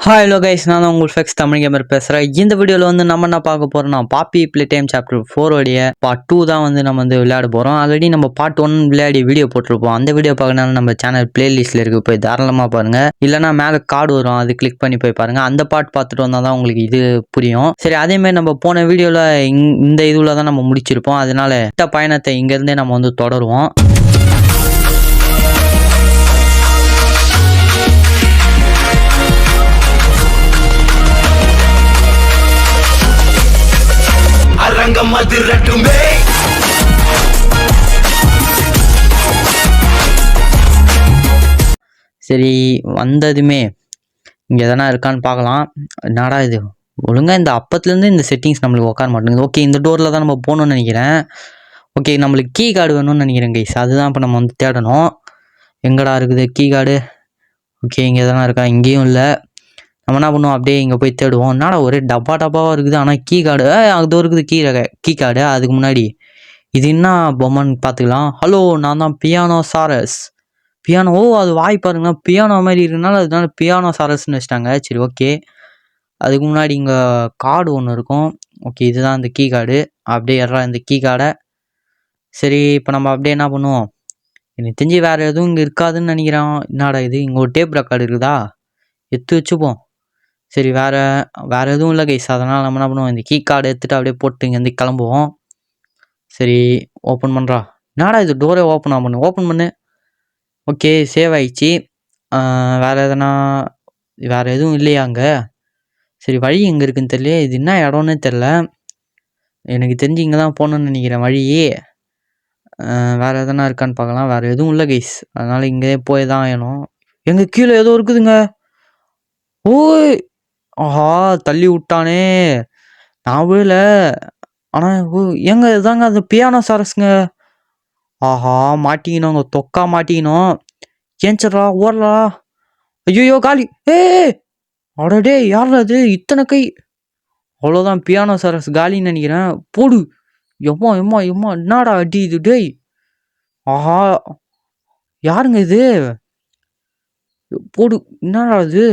Hi hello guys, நான் தான் உங்கள் ஃபெக்ஸ் தமிழ் கேமர் பேசுகிறேன். இந்த வீடியோவில் வந்து நம்ம என்ன பார்க்க போகிறோம்னா பாப்பி பிளே டைம் சாப்டர் 4 உடைய பார்ட் 2 தான் வந்து நம்ம வந்து விளையாட போகிறோம். ஆல்ரெடி நம்ம பார்ட் 1 விளையாடி வீடியோ போட்டிருப்போம். அந்த வீடியோ பார்க்கறதுனால நம்ம சேனல் பிளேலிஸ்ட்டில் இருக்குது, போய் தாராளமாக பாருங்கள். இல்லைனா மேலே கார்டு வரும், அது கிளிக் பண்ணி போய் பாருங்கள். அந்த பார்ட் பார்த்துட்டு வந்தால் தான் உங்களுக்கு இது புரியும். சரி, அதேமாதிரி நம்ம போன வீடியோவில் இந்த இதுவில் தான் நம்ம முடிச்சிருப்போம். அதனால இந்த பயணத்தை இங்கேருந்தே நம்ம வந்து தொடருவோம். சரி, வந்ததுமே இங்கே எதனா இருக்கான்னு பார்க்கலாம். என்னடா இது, ஒழுங்காக இந்த அப்பத்துலேருந்து இந்த செட்டிங்ஸ் நம்மளுக்கு உட்கார மாட்டேங்குது. ஓகே, இந்த டோரில் தான் நம்ம போகணுன்னு நினைக்கிறேன். ஓகே, நம்மளுக்கு கீ கார்டு வேணும்னு நினைக்கிறேன் கைஸ். அதுதான் இப்போ நம்ம வந்து தேடணும். எங்கடா இருக்குது கீ கார்டு? ஓகே, இங்கே எதனா இருக்கா? இங்கேயும் இல்லை. நம்ம என்ன பண்ணுவோம், அப்படியே இங்கே போய் தேடுவோம். என்னடா ஒரே டப்பாவாக இருக்குது. ஆனால் கீ கார்டு அது இருக்குது. Key card. அதுக்கு முன்னாடி இது என்ன பொம்மைன்னு பார்த்துக்கலாம். ஹலோ, நான் தான் பியானோ சாரஸ். பியானோ, அது வாய் பாருங்க, பியானோ மாதிரி இருக்குனால அதனால பியானோ சாரஸ்ன்னு வச்சிட்டாங்க. சரி, ஓகே. அதுக்கு முன்னாடி இங்கே கார்டு ஒன்று இருக்கும். ஓகே, இதுதான் இந்த கீ கார்டு. அப்படியே ஏறா இந்த கீ கார்டை. சரி, இப்போ நம்ம அப்படியே என்ன பண்ணுவோம், எனக்கு தெரிஞ்சு வேறு எதுவும் இங்கே இருக்காதுன்னு நினைக்கிறோம். என்னடா இது, இங்கே ஒரு டேப் ரெக்கார்டு இருக்குதா? எடுத்து வச்சுப்போம். சரி, வேறு எதுவும் இல்லை கைஸ். அதனால் நம்ம என்ன பண்ணுவோம், இந்த கீ கார்டு எடுத்துகிட்டு அப்படியே போட்டு இங்கேருந்து கிளம்புவோம். சரி, ஓப்பன் பண்ணுறா. என்னடா இது, டோரே ஓப்பன் ஓப்பன் பண்ணு. ஓகே, சேவ் ஆயிடுச்சு. வேறு எதுவும் இல்லையா அங்கே? சரி, வழி எங்கே இருக்குன்னு தெரியல. இது என்ன இடம்னு தெரில. எனக்கு தெரிஞ்சு இங்கே தான் போகணுன்னு நினைக்கிறேன் வழி. வேறு எதனா இருக்கான்னு பார்க்கலாம். வேறு எதுவும் இல்லை கைஸ். அதனால் இங்கே போய் தான் ஆகணும். எங்கள் கீழே ஏதோ இருக்குதுங்க. ஓய், ஆஹா, தள்ளி விட்டானே. நான் விழல. ஆனால் ஏங்க இதாங்க அது பியானோ சாரஸ்ங்க. ஆஹா, மாட்டிக்கணும், தொக்கா மாட்டிக்கணும். ஏன்ச்சரா, ஓடலா. ஐயோ காலி. அடடே, யார் அது, இத்தனை கை? அவ்வளோதான், பியானோ சாரஸ் காலின்னு நினைக்கிறேன். போடு. எம்மா எம்மா எம்மா, என்னடா அடி இது டேய். ஆஹா, யாருங்க இது? போடு, என்னடா இது?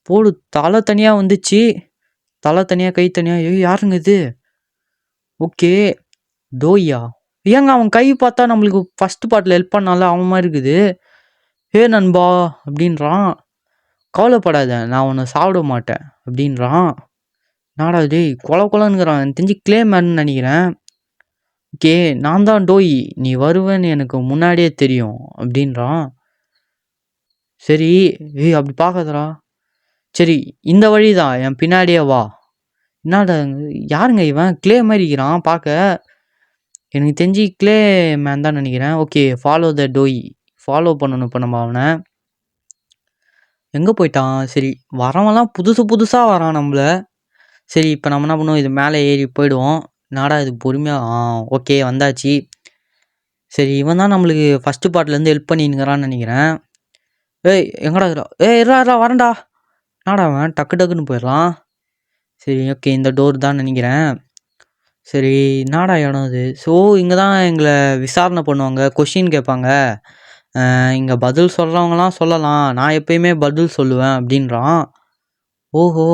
போடு, தலை தனியாக வந்துச்சு. தலை தனியாக, கை தனியாக. யாருங்க இது? ஓகே, டோயா. ஏங்க அவன் கை பார்த்தா நம்மளுக்கு ஃபஸ்ட்டு பார்ட்டில் ஹெல்ப் பண்ணால அவன் மாதிரி இருக்குது. நண்பா அப்படின்றான். கவலைப்படாத, நான் உன்னை சாப்பிட மாட்டேன் அப்படின்றான். நாடா டேய், கொலன்னுங்கிறான். எனக்கு தெரிஞ்சு கிளே மேன்னு நினைக்கிறேன். ஓகே, நான் தான் டோய், நீ வருவேன்னு எனக்கு முன்னாடியே தெரியும் அப்படின்றான். சரி, அப்படி பார்க்காதடா. சரி, இந்த வழி தான், என் பின்னாடியே வா. என்னடா, யாருங்க இவன்? கிளே மாதிரி இருக்கிறான் பார்க்க. எனக்கு தெரிஞ்சு கிளே மேன் தான் நினைக்கிறேன். Okay, follow the toe. Follow பண்ணணும் இப்போ நம்ம அவனை. எங்கே போயிட்டான்? சரி, வரவெல்லாம் புதுசாக வரான் நம்மளை. சரி, இப்போ நம்ம என்ன பண்ணுவோம், இது மேலே ஏறி போயிடுவோம். நாடா இது பொறுமையாக. ஓகே, வந்தாச்சு. சரி, இவன் தான் நம்மளுக்கு ஃபஸ்ட்டு பார்ட்லேருந்து ஹெல்ப் பண்ணினுங்கிறான்னு நினைக்கிறேன். எங்கடா இருக்கிறா? இருடா வரேன்டா. நாடா அவன் டக்குன்னு போயிடலாம். சரி, ஓகே, இந்த டோர் தான் நினைக்கிறேன். சரி, நாடா இடம் இது. ஸோ இங்கே தான் எங்களை விசாரணை பண்ணுவாங்க, கொஷின் கேட்பாங்க. இங்கே பதில் சொல்கிறவங்களாம் சொல்லலாம், நான் எப்பயுமே பதில் சொல்லுவேன் அப்படின்றான். ஓஹோ,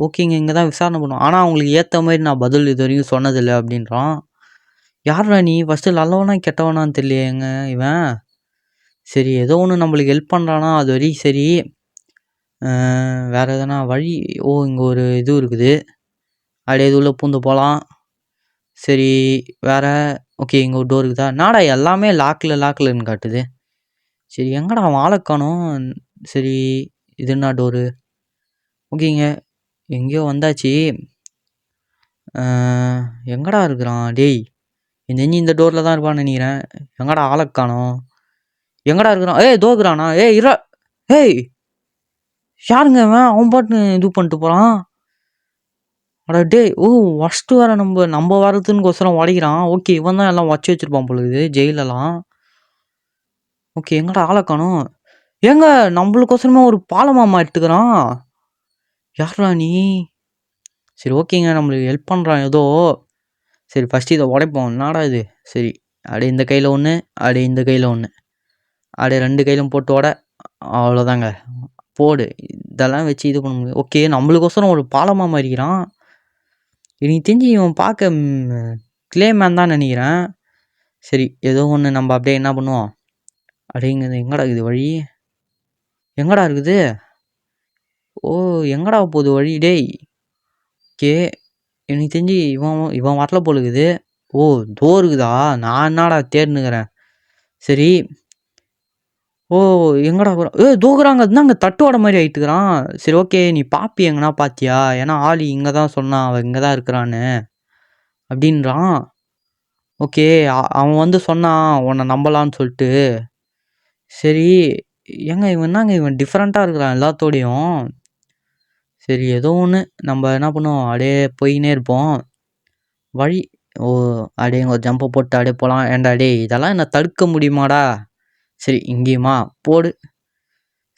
ஓகேங்க, இங்கே தான் விசாரணை பண்ணுவோம். ஆனால் அவங்களுக்கு ஏற்ற மாதிரி நான் பதில் இது வரைக்கும் சொன்னதில்லை அப்படின்றான். யாரா நீ? ஃபஸ்ட்டு நல்லவனா கெட்டவனான்னு தெரியலையேங்க இவன். சரி, ஏதோ ஒன்று நம்மளுக்கு ஹெல்ப் பண்ணுறானா, அது வரைக்கும் சரி. வேறு எதனா வழி? இங்கே ஒரு இது இருக்குது, அப்படியே இது உள்ள பூந்து போகலாம். சரி, வேறு? ஓகே, இங்கே ஒரு டோர் இருக்குதா? நாடா எல்லாமே லாக்கில்னு காட்டுது. சரி, எங்கடா அவன் ஆளை காணோம். சரி, இது என்ன டோரு? ஓகேங்க, எங்கேயோ வந்தாச்சு. எங்கடா இருக்கிறான் டேய்? இந்த டோரில் தான் இருப்பான்னு நினைக்கிறேன். எங்கடா ஆளை காணோம்? எங்கடா இருக்கிறான்? தோக்குறானா? இரா. யாருங்க அவன்? அவன் பாட்டு இது பண்ணிட்டு போகிறான். அட டே, ஃபஸ்ட்டு வேறு நம்ம வரதுன்னு உடைக்கிறான். ஓகே, இவன் தான் எல்லாம் வச்சு வச்சுருப்பான் பொழுது ஜெயிலெல்லாம். ஓகே, எங்கடா ஆளை காணோம்? ஏங்க நம்மளுக்கோசரமா ஒரு பாலமாமா எடுத்துக்கிறான். யாரா நீ? சரி, ஓகேங்க, நம்மளுக்கு ஹெல்ப் பண்ணுறான் ஏதோ. சரி, ஃபஸ்ட்டு இதை உடைப்போம். என்னடா இது? சரி, அப்படியே இந்த கையில் ஒன்று, அப்படியே இந்த கையில் ஒன்று, அப்படியே 2 கையிலும் போட்டு அவ்வளோதாங்க. போடு. இதெல்லாம் வச்சு இது பண்ண முடியும். ஓகே நம்மளுக்கோசரம் ஒரு பாலமாக மாறிக்கிறான். எனக்கு தெரிஞ்சு இவன் பார்க்க கிளே மேன் தான் நினைக்கிறேன். சரி ஏதோ ஒன்று நம்ம அப்படியே என்ன பண்ணுவோம். அப்படிங்கிறது எங்கடா இருக்குது வழி? எங்கடா இருக்குது? ஓ எங்கடா போகுது வழி டேய்? ஓகே எனக்கு தெரிஞ்சு இவன் வரல போல இருக்குது. ஓ தோ இருக்குதா? நான் என்னடா தேடினுக்கிறேன். சரி ஓ எங்கடா தூக்குறாங்க அங்கே தட்டுவாட மாதிரி ஆயிட்டுக்கிறான். சரி ஓகே நீ பாப்பி எங்கன்னா பாத்தியா? ஏன்னா ஆளி இங்கே தான் சொன்னான் அவன் இங்கே தான் இருக்கிறான்னு அப்படின்றான். ஓகே அவன் வந்து சொன்னான் உன்னை நம்பலான்னு சொல்லிட்டு. சரி ஏங்க இவன் என்னங்க இவன் டிஃப்ரெண்ட்டாக இருக்கிறான் எல்லாத்தோடையும். சரி ஏதோ ஒன்று நம்ம என்ன பண்ணுவோம் அப்படியே போயினே இருப்போம். வழி ஓ அப்படியே ஒரு ஜம்பை போட்டு அப்படியே போகலாம். ஏண்டா டே இதெல்லாம் என்ன தடுக்க முடியுமாடா? சரி இங்கேயுமா போடு.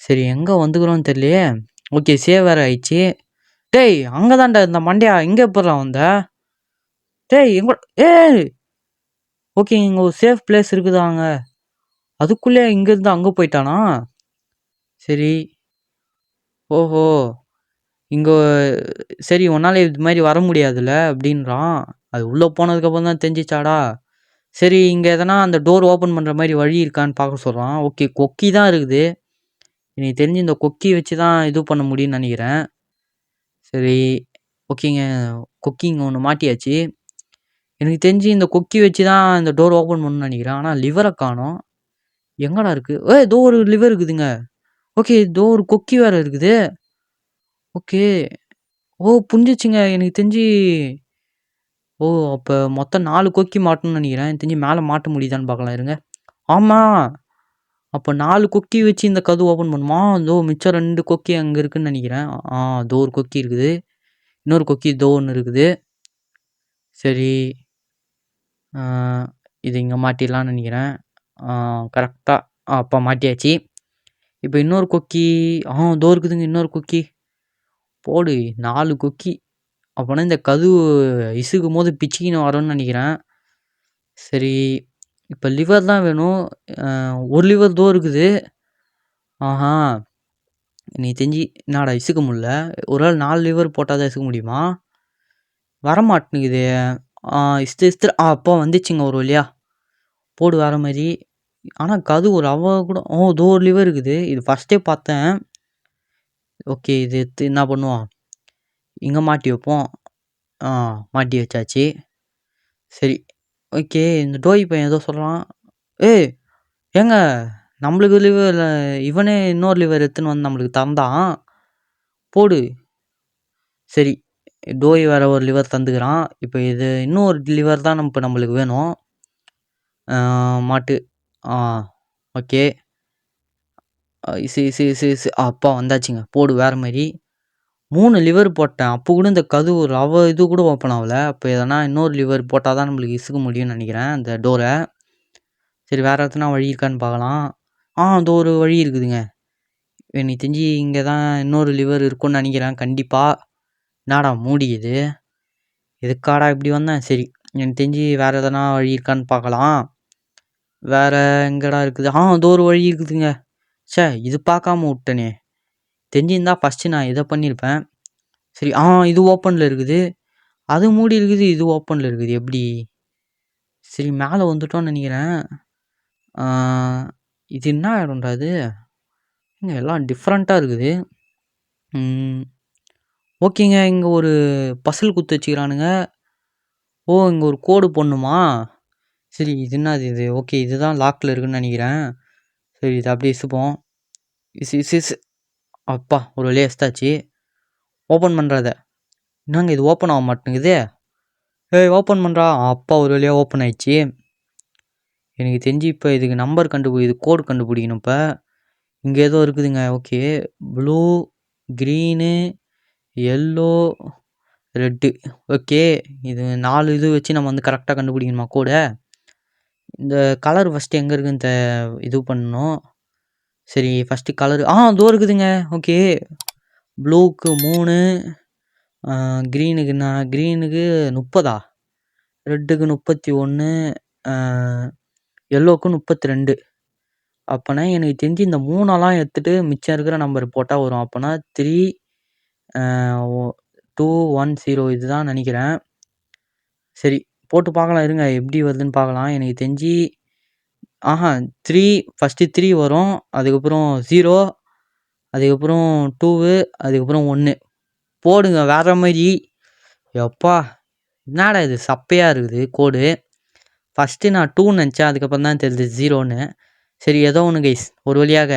சரி எங்கே வந்துக்கிறோன்னு தெரியலையே. ஓகே சேவ் வேறு ஆயிடுச்சு. டேய் அங்கே தான்டா இந்த மண்டையா இங்கே எப்படா வந்த? டேய் எங்க ஓகே இங்கே ஒரு சேஃப் பிளேஸ் இருக்குதாங்க. அதுக்குள்ளே இங்கேருந்து அங்கே போயிட்டானா? சரி ஓஹோ இங்கே சரி உன்னால் இது மாதிரி வர முடியாதுல்ல அப்படின்றான். அது உள்ளே போனதுக்கப்புறம் தான் தெரிஞ்சிச்சாடா. சரி இங்கே எதனா அந்த டோர் ஓப்பன் பண்ணுற மாதிரி வழி இருக்கான்னு பார்க்க சொல்கிறான். ஓகே கொக்கி தான் இருக்குது. எனக்கு தெரிஞ்சு இந்த கொக்கி வச்சு தான் இது பண்ண முடியும்னு நினைக்கிறேன். சரி ஓகேங்க கொக்கிங்க ஒன்று மாட்டியாச்சு. எனக்கு தெரிஞ்சு இந்த கொக்கி வச்சு தான் இந்த டோர் ஓப்பன் பண்ணணும்னு நினைக்கிறேன். ஆனால் லிவரை காணோம். எங்கடா இருக்குது? ஏதோ ஒரு லிவர் இருக்குதுங்க. ஓகே இதோ ஒரு கொக்கி வேறு இருக்குது. ஓகே ஓ புரிஞ்சிச்சுங்க. எனக்கு தெரிஞ்சு ஓ அப்போ மொத்தம் 4 கொக்கி மாட்டணும்னு நினைக்கிறேன். எனக்கு தெரிஞ்சு மேலே மாட்ட முடியுதான்னு பார்க்கலாம் இருங்க. ஆமாம் அப்போ 4 கொக்கி வச்சு இந்த கதவு ஓப்பன் பண்ணுமா? இதோ மிச்சம் 2 கொக்கி அங்கே இருக்குதுன்னு நினைக்கிறேன். இதோ ஒரு கொக்கி இருக்குது. இன்னொரு கொக்கி இதோ ஒன்று இருக்குது. சரி இது இங்கே மாட்டிடலான்னு நினைக்கிறேன். கரெக்டாக அப்போ மாட்டியாச்சு. இப்போ இன்னொரு கொக்கி இதோ இருக்குதுங்க இன்னொரு கொக்கி. போடு 4 கொக்கி. அப்போனா இந்த கதவு இசுக்கும் போது பிச்சுக்கின்னு வரோன்னு நினைக்கிறேன். சரி இப்போ லிவர் தான் வேணும். ஒரு லிவர் தோ இருக்குது. ஆஹா நீ தெரிஞ்சு என்னடா இசுக்க முடியல. ஒரு வேளை 4 லிவர் போட்டால் தான் இசுக்க முடியுமா? வரமாட்டேங்குது. இஸ்து அப்போ வந்துச்சுங்க ஒரு வழியா. போடு வேறு மாதிரி. ஆனால் கதவு ஒரு கூட இதோ ஒரு லிவர் இருக்குது. இது ஃபஸ்ட்டே பார்த்தேன். ஓகே இது எடுத்து என்ன பண்ணுவோம் இங்கே மாட்டி வைப்போம். மாட்டி வச்சாச்சு. சரி ஓகே இந்த டோய் பையன் ஏதோ சொல்கிறான். ஏங்க நம்மளுக்கு லிவர் இவனே இன்னொரு லிவர் எடுத்துன்னு வந்து நம்மளுக்கு தந்தான். போடு சரி டோய் வேறு ஒரு லிவர் தந்துக்கிறான். இப்போ இது இன்னொரு லிவர் தான் நம்மளுக்கு வேணும். மாட்டு ஓகே அப்பா வந்தாச்சுங்க. போடு வேறு மாதிரி 3 லிவர் போட்டேன். அப்போ கூட இந்த கதவு இது கூட ஓப்பன் ஆகலை. அப்போ எதனா இன்னொரு லிவர் போட்டால் தான் நம்மளுக்கு இசுக்க முடியும்னு நினைக்கிறேன் அந்த டோரை. சரி வேறு எத்தனா வழி இருக்கான்னு பார்க்கலாம். இதோ ஒரு வழி இருக்குதுங்க. எனக்கு தெரிஞ்சு இங்கே தான் இன்னொரு லிவர் இருக்குன்னு நினைக்கிறேன் கண்டிப்பாக. என்னடா மூடிக்குது எதுக்காடா இப்படி வந்தேன். சரி எனக்கு தெரிஞ்சு வேறு எதனா வழி இருக்கான்னு பார்க்கலாம். வேறு எங்கடா இருக்குது? இதோ ஒரு வழி இருக்குதுங்க. இது பார்க்காம விட்டனே. தெரிஞ்சிருந்தா ஃபஸ்ட்டு நான் இதை பண்ணியிருப்பேன். சரி இது ஓப்பனில் இருக்குது. அது மூடி இருக்குது. இது ஓப்பனில் இருக்குது. எப்படி? சரி மேலே வந்துட்டோன்னு நினைக்கிறேன். இது என்ன இடம்டா இது? இங்கே எல்லாம் டிஃப்ரெண்ட்டாக இருக்குது. ஓகேங்க இங்கே ஒரு பசில் குத்து வச்சுக்கிறானுங்க. இங்கே ஒரு கோடு போடணுமா? சரி இது என்னது இது? ஓகே இதுதான் லாக்கில் இருக்குதுன்னு நினைக்கிறேன். சரி இது அப்படியே இசுப்போம். இசு அப்பா ஒரு வழியாக இஸ்தாச்சு. ஓப்பன் பண்ணுறத என்னங்க இது ஓப்பன் ஆக மாட்டேங்குது. ஓப்பன் பண்ணுறா. அப்பா ஒரு வழியாக ஓப்பன் ஆயிடுச்சு. எனக்கு தெரிஞ்சு இப்போ இதுக்கு நம்பர் இது கோடு கண்டுபிடிக்கணும். இப்போ இங்கே ஏதோ இருக்குதுங்க. Okay blue green yellow red. Okay இது 4 இது வச்சு நம்ம வந்து கரெக்டாக கண்டுபிடிக்கணுமா கோடை? இந்த கலர் ஃபஸ்ட்டு எங்கே இருக்குன்னு இது பண்ணணும். சரி ஃபஸ்ட்டு கலரு இதோ இருக்குதுங்க. ஓகே ப்ளூக்கு 3 க்ரீனுக்கு 30 ரெட்டுக்கு 31 எல்லோவுக்கு 32. அப்போனா எனக்கு தெரிஞ்சு இந்த 3 எடுத்துட்டு மிச்சம் இருக்கிற நம்பர் போட்டால் வரும். அப்போனா 3 2 1 0 இதுதான் நினைக்கிறேன். சரி போட்டு பார்க்கலாம் இருங்க எப்படி வருதுன்னு பார்க்கலாம். எனக்கு தெரிஞ்சு 3 ஃபஸ்ட்டு 3 வரும், அதுக்கப்புறம் 0, அதுக்கப்புறம் 2, அதுக்கப்புறம் 1 போடுங்க வேற மாதிரி. எப்பா என்னடா இது சப்பையாக இருக்குது கோடு. ஃபஸ்ட்டு நான் 2 நினச்சேன், அதுக்கப்புறம் தான் தெரியுது 0ன்னு. சரி ஏதோ ஒன்று கைஸ், ஒரு வழியாக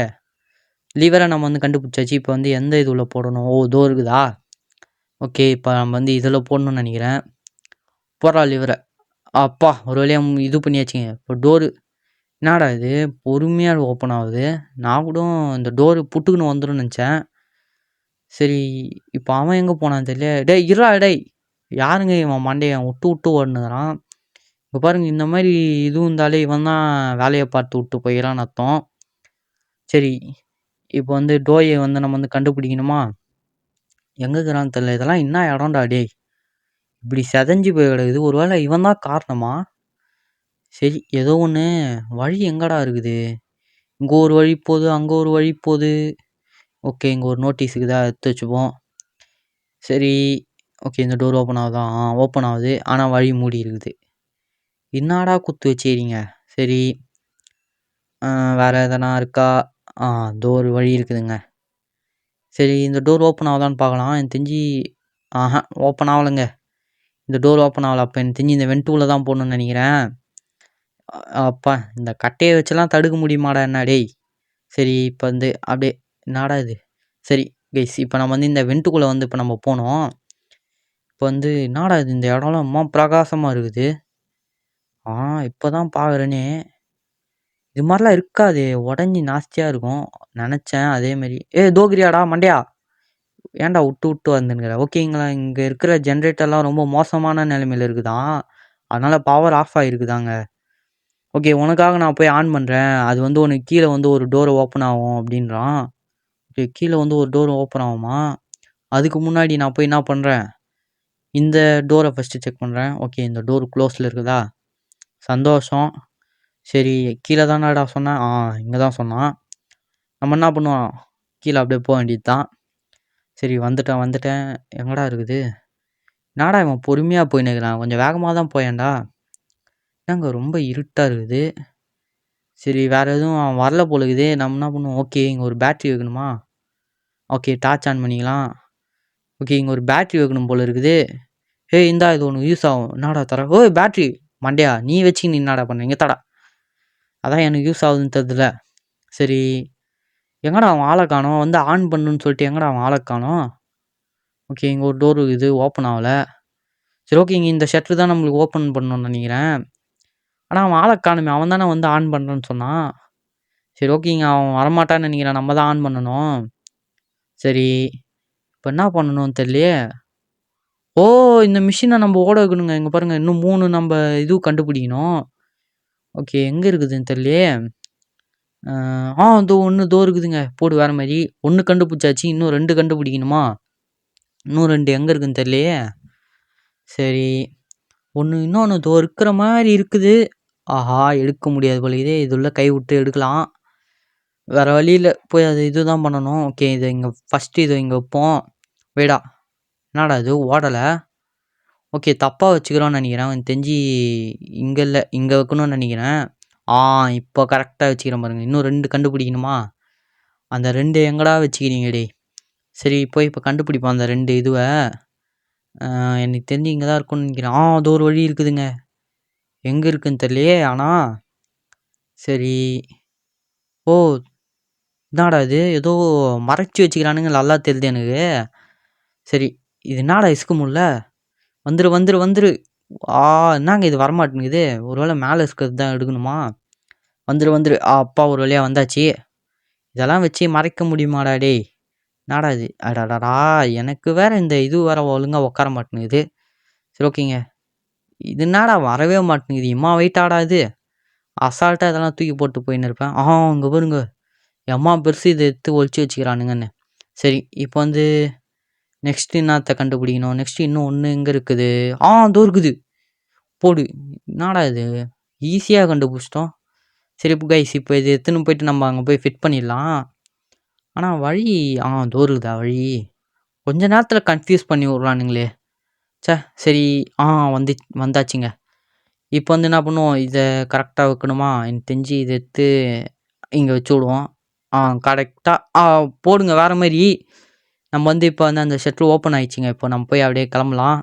லிவரை நம்ம வந்து கண்டுபிடிச்சாச்சு. இப்போ வந்து எந்த இதில் போடணும்? இதோ இருக்குதா? ஓகே இப்போ நம்ம வந்து இதில் போடணும்னு நினைக்கிறேன். போடுறா லிவரை. அப்பா ஒரு வழியாக இது பண்ணியாச்சுங்க. இப்போ டோரு என்னடா இது பொறுமையாக ஓப்பன் ஆகுது. நான் கூட இந்த டோரு புட்டுக்குன்னு வந்துடும் நினச்சேன். சரி இப்போ அவன் எங்கே போனான்னு தெரியல. டேய் இருடா டேய், யாருங்க இவன் மண்டையன் விட்டு விட்டு ஓடுனுறான். இப்போ பாருங்க இந்த மாதிரி இது இருந்தாலே இவன் தான் வேலையை பார்த்து விட்டு போயிடறான்னு அர்த்தம். சரி இப்போ வந்து டோயை வந்து நம்ம வந்து கண்டுபிடிக்கணுமா? எங்கே இருக்கிறான்னு தெரியல. இதெல்லாம் என்ன இடம்டா டேய், இப்படி செதஞ்சு போய் கிடக்குது. ஒரு வேளை இவன் தான் காரணமா? சரி ஏதோ ஒன்று, வழி எங்கடா இருக்குது? இங்கே ஒரு வழி போகுது, அங்கே ஒரு வழி போகுது. ஓகே இங்கே ஒரு நோட்டீஸ் இருக்குதா, எடுத்து வச்சுப்போம். சரி ஓகே இந்த டோர் ஓப்பன் ஆகுதா? ஓப்பன் ஆகுது, ஆனால் வழி மூடி இருக்குது. என்னடா குத்து வச்சுக்கிறீங்க? சரி வேறு எதனா இருக்கா? இதோ ஒரு வழி இருக்குதுங்க. சரி இந்த டோர் ஓப்பன் ஆகுதான்னு பார்க்கலாம். எனக்கு தெரிஞ்சு ஓப்பன் ஆகலைங்க. இந்த டோர் ஓப்பன் ஆகலை. அப்போ எனக்கு தெரிஞ்சு இந்த வென்ட்டுக்குள்ளே தான் போகணுன்னு நினைக்கிறேன். அப்பா இந்த கட்டையை வச்செல்லாம் தடுக்க முடியுமாடா என்ன டேய்? சரி இப்போ வந்து அப்படியே என்னடா இது? சரி கைஸ் இப்போ நம்ம வந்து இந்த வென்ட்டுக்குள்ளே வந்து இப்போ நம்ம போனோம். இப்போ வந்து என்னடா இது, இந்த இடம்லாம் அம்மா பிரகாசமாக இருக்குது. இப்போ தான் பார்க்குறேனே. இது மாதிரிலாம் இருக்காது, உடஞ்சி நாஸ்தியாக இருக்கும் நினச்சேன். அதேமாரி தோகிரியாடா மண்டையா, ஏன்டா விட்டு விட்டு வந்துங்கிற? ஓகேங்களா, இங்கே இருக்கிற ஜென்ரேட்டர்லாம் ரொம்ப மோசமான நிலைமையில் இருக்குதான், அதனால் பவர் ஆஃப் ஆகிருக்குதாங்க. ஓகே உனக்காக நான் போய் ஆன் பண்ணுறேன். அது வந்து உனக்கு கீழே வந்து ஒரு டோர் ஓப்பன் ஆகும் அப்படின்றான். ஓகே கீழே வந்து ஒரு டோர் ஓப்பன் ஆகுமா? அதுக்கு முன்னாடி நான் போய் என்ன பண்ணுறேன், இந்த டோரை ஃபஸ்ட்டு செக் பண்ணுறேன். ஓகே இந்த டோர் க்ளோஸில் இருக்குதா? சந்தோஷம். சரி கீழே தானடா சொன்னேன்? இங்கே தான் சொன்னான். நம்ம என்ன பண்ணுவோம், கீழே அப்படியே போக வேண்டியது தான். சரி வந்துட்டேன். எங்கடா இருக்குது? என்னடா இவன் பொறுமையாக போய் நிற்கிறான், கொஞ்சம் வேகமாக தான் போயேன்டா. ஏங்க ரொம்ப இருட்டாக இருக்குது. சரி வேறு எதுவும் அவன் வரல போல இருக்குது. நம்ம என்ன பண்ணுவோம், ஓகே இங்கே ஒரு பேட்ரி வைக்கணுமா? ஓகே டார்ச் ஆன் பண்ணிக்கலாம். ஓகே இங்கே ஒரு பேட்ரி வைக்கணும் போல் இருக்குது. இந்தா இது ஒன்று யூஸ் ஆகும். என்னடா தர? பேட்ரி மண்டையா, நீ வச்சு நீ என்னடா பண்ணுறீங்க தடா? அதான் எனக்கு யூஸ் ஆகுதுன்னு தெரியுதுல. சரி எங்கடா அவன் ஆளை காணோம்? வந்து ஆன் பண்ணுன்னு சொல்லிட்டு எங்கடா அவன் ஆளை காணோம்? ஓகே இங்கே ஒரு டோர் இது ஓப்பன் ஆகலை. சரி ஓகே இங்கே இந்த ஷட்டர் தான் நம்மளுக்கு ஓப்பன் பண்ணணும்னு நினைக்கிறேன். ஆனால் அவன் ஆளை காணுமே, அவன் தானே வந்து ஆன் பண்ணுறேன்னு சொன்னான். சரி ஓகேங்க அவன் வரமாட்டான்னு நினைக்கிறேன், நம்ம தான் ஆன் பண்ணணும். சரி இப்போ என்ன பண்ணணும்னு தெரியலையே. இந்த மிஷினை நம்ம ஓட வைக்கணுங்க. இங்கே பாருங்கள் இன்னும் 3 நம்ம இது கண்டுபிடிக்கணும். ஓகே எங்கே இருக்குதுன்னு தெரியலையே. இதோ இருக்குதுங்க. போடு வேறு மாதிரி. 1 கண்டுபிடிச்சாச்சு, இன்னும் 2 கண்டுபிடிக்கணுமா? இன்னும் 2 எங்கே இருக்குதுன்னு தெரியலையே. சரி இன்னொன்று இதோ இருக்கிற மாதிரி இருக்குது. எடுக்க முடியாது போல இதே இதுள்ள கை விட்டு எடுக்கலாம். வேறு வழியில் போய் அது இது தான் பண்ணணும். ஓகே இதை இங்கே ஃபஸ்ட்டு இதை இங்கே வைப்போம். வேடா என்னடா இது ஓடலை? ஓகே தப்பாக வச்சுக்கிறோன்னு நினைக்கிறேன். எனக்கு தெரிஞ்சு இங்கே இல்லை, இங்கே வைக்கணும்னு நினைக்கிறேன். இப்போ கரெக்டாக வச்சுக்கிறேன் பாருங்கள். இன்னும் 2 கண்டுபிடிக்கணுமா? அந்த 2 எங்கடா வச்சுக்கிறீங்க டே? சரி இப்போ கண்டுபிடிப்போம் அந்த 2 இதுவை. எனக்கு தெரிஞ்சு இங்கே தான் இருக்கும்னு நினைக்கிறேன். அது ஒரு வழி இருக்குதுங்க, எங்கே இருக்குதுன்னு தெரியலையே. ஆனால் சரி என்னடா இது, ஏதோ மறைச்சி வச்சுக்கிறானுங்க, நல்லா தெரியுது எனக்கு. சரி இது என்னடா இசுக்க முடியல? வந்துரு. என்னங்க இது வரமாட்டேங்குது? ஒரு வேளை மேலே இருக்கிறது தான் எடுக்கணுமா? வந்துரு. அப்பா ஒரு வழியாக வந்தாச்சு. இதெல்லாம் வச்சு மறைக்க முடியுமாடா டேய்? என்னடா இது? அடாடாடா, எனக்கு வேறு இந்த இது வேறு ஒழுங்காக உட்கார மாட்டேங்குது. சரி ஓகேங்க, இது என்னடா வரவே மாட்டேங்குது, இம்மா வெயிட்டாடா இது? அசால்ட்டாக இதெல்லாம் தூக்கி போட்டு போயின்னு இருப்பேன். இங்கே பாருங்க எம்மா பெருசு, இதை எடுத்து ஒழிச்சு வச்சுக்கிறானுங்கன்னு. சரி இப்போ வந்து நெக்ஸ்ட்டு என்னத்தை கண்டுபிடிக்கணும்? நெக்ஸ்ட்டு இன்னும் 1 எங்கே இருக்குது? இதோ இருக்குது. போடு. என்னடா இது ஈஸியாக கண்டுபிடிச்சிட்டோம். சரி இப்போ கைஸ் இப்போ இது எடுத்துன்னு போயிட்டு நம்ம அங்கே போய் ஃபிட் பண்ணிடலாம். ஆனால் வழி தோறுதா வழி? கொஞ்ச நேரத்தில் கன்ஃபியூஸ் பண்ணி விட்றானுங்களே. சரி வந்து வந்தாச்சுங்க. இப்போ வந்து என்ன பண்ணுவோம், இதை கரெக்டாக வைக்கணுமா? எனக்கு தெரிஞ்சு இதை எடுத்து இங்கே வச்சு விடுவோம். கரெக்டாக போடுங்க வேறு மாதிரி. நம்ம வந்து இப்போ வந்து அந்த ஷட்டர் ஓப்பன் ஆயிடுச்சுங்க. இப்போ நம்ம போய் அப்படியே கிளம்பலாம்.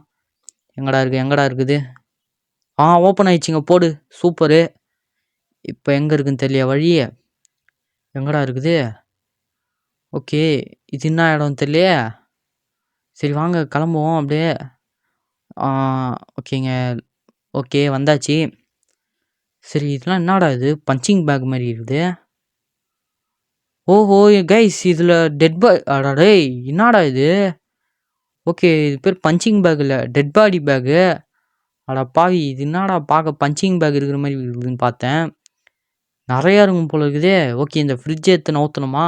எங்கடா இருக்குது? ஓப்பன் ஆயிடுச்சுங்க. போடு, சூப்பரு. இப்போ எங்கே இருக்குன்னு தெரியல வழி. எங்கடா இருக்குது? ஓகே, இது என்ன இடம் தெரியலையே. சரி வாங்க கிளம்புவோம் அப்படியே. ஓகேங்க. ஓகே வந்தாச்சு. சரி இதெல்லாம் என்னடா இது பஞ்சிங் பேக் மாதிரி இருக்குது. ஓஹோ கைஸ், இதில் டெட் பாடி. டேய் என்னடா இது? ஓகே, இது பேர் பஞ்சிங் பேக் இல்லை, டெட் பாடி பேக்கு. பாவி, இது என்னடா பார்க்க பஞ்சிங் பேக் இருக்கிற மாதிரி இருக்குதுன்னு பார்த்தேன். நிறையா இருக்கும் போல இருக்குதே. ஓகே, இந்த ஃப்ரிட்ஜை எடுத்து நவுத்தணுமா?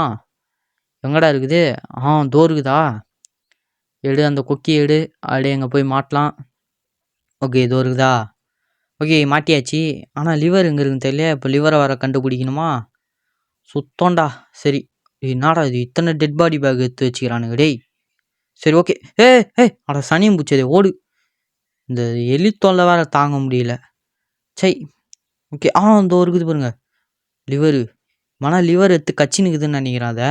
எங்கடா இருக்குது? தோ இருக்குதா? எடு, அந்த கொக்கி எடு. அப்படியே எங்கே போய் மாட்டலாம். ஓகே, இதோ இருக்குதா? ஓகே மாட்டியாச்சு. ஆனால் லிவர் எங்கே இருக்குன்னு தெரியல. இப்போ லிவரை வர கண்டுபிடிக்கணுமா? சுத்தம்டா. சரி, என்னடா இது இத்தனை டெட் பாடி பேக் எடுத்து வச்சுக்கிறானுங்க டேய். சரி ஓகே. சனியும் பூச்சதே, ஓடு. இந்த எலி தொல்லை வேற தாங்க முடியல. ஓகே இதோ இருக்குது பாருங்க லிவரு. லிவர் எடுத்து கச்சினுக்குதுன்னு நினைக்கிறேன் அதை.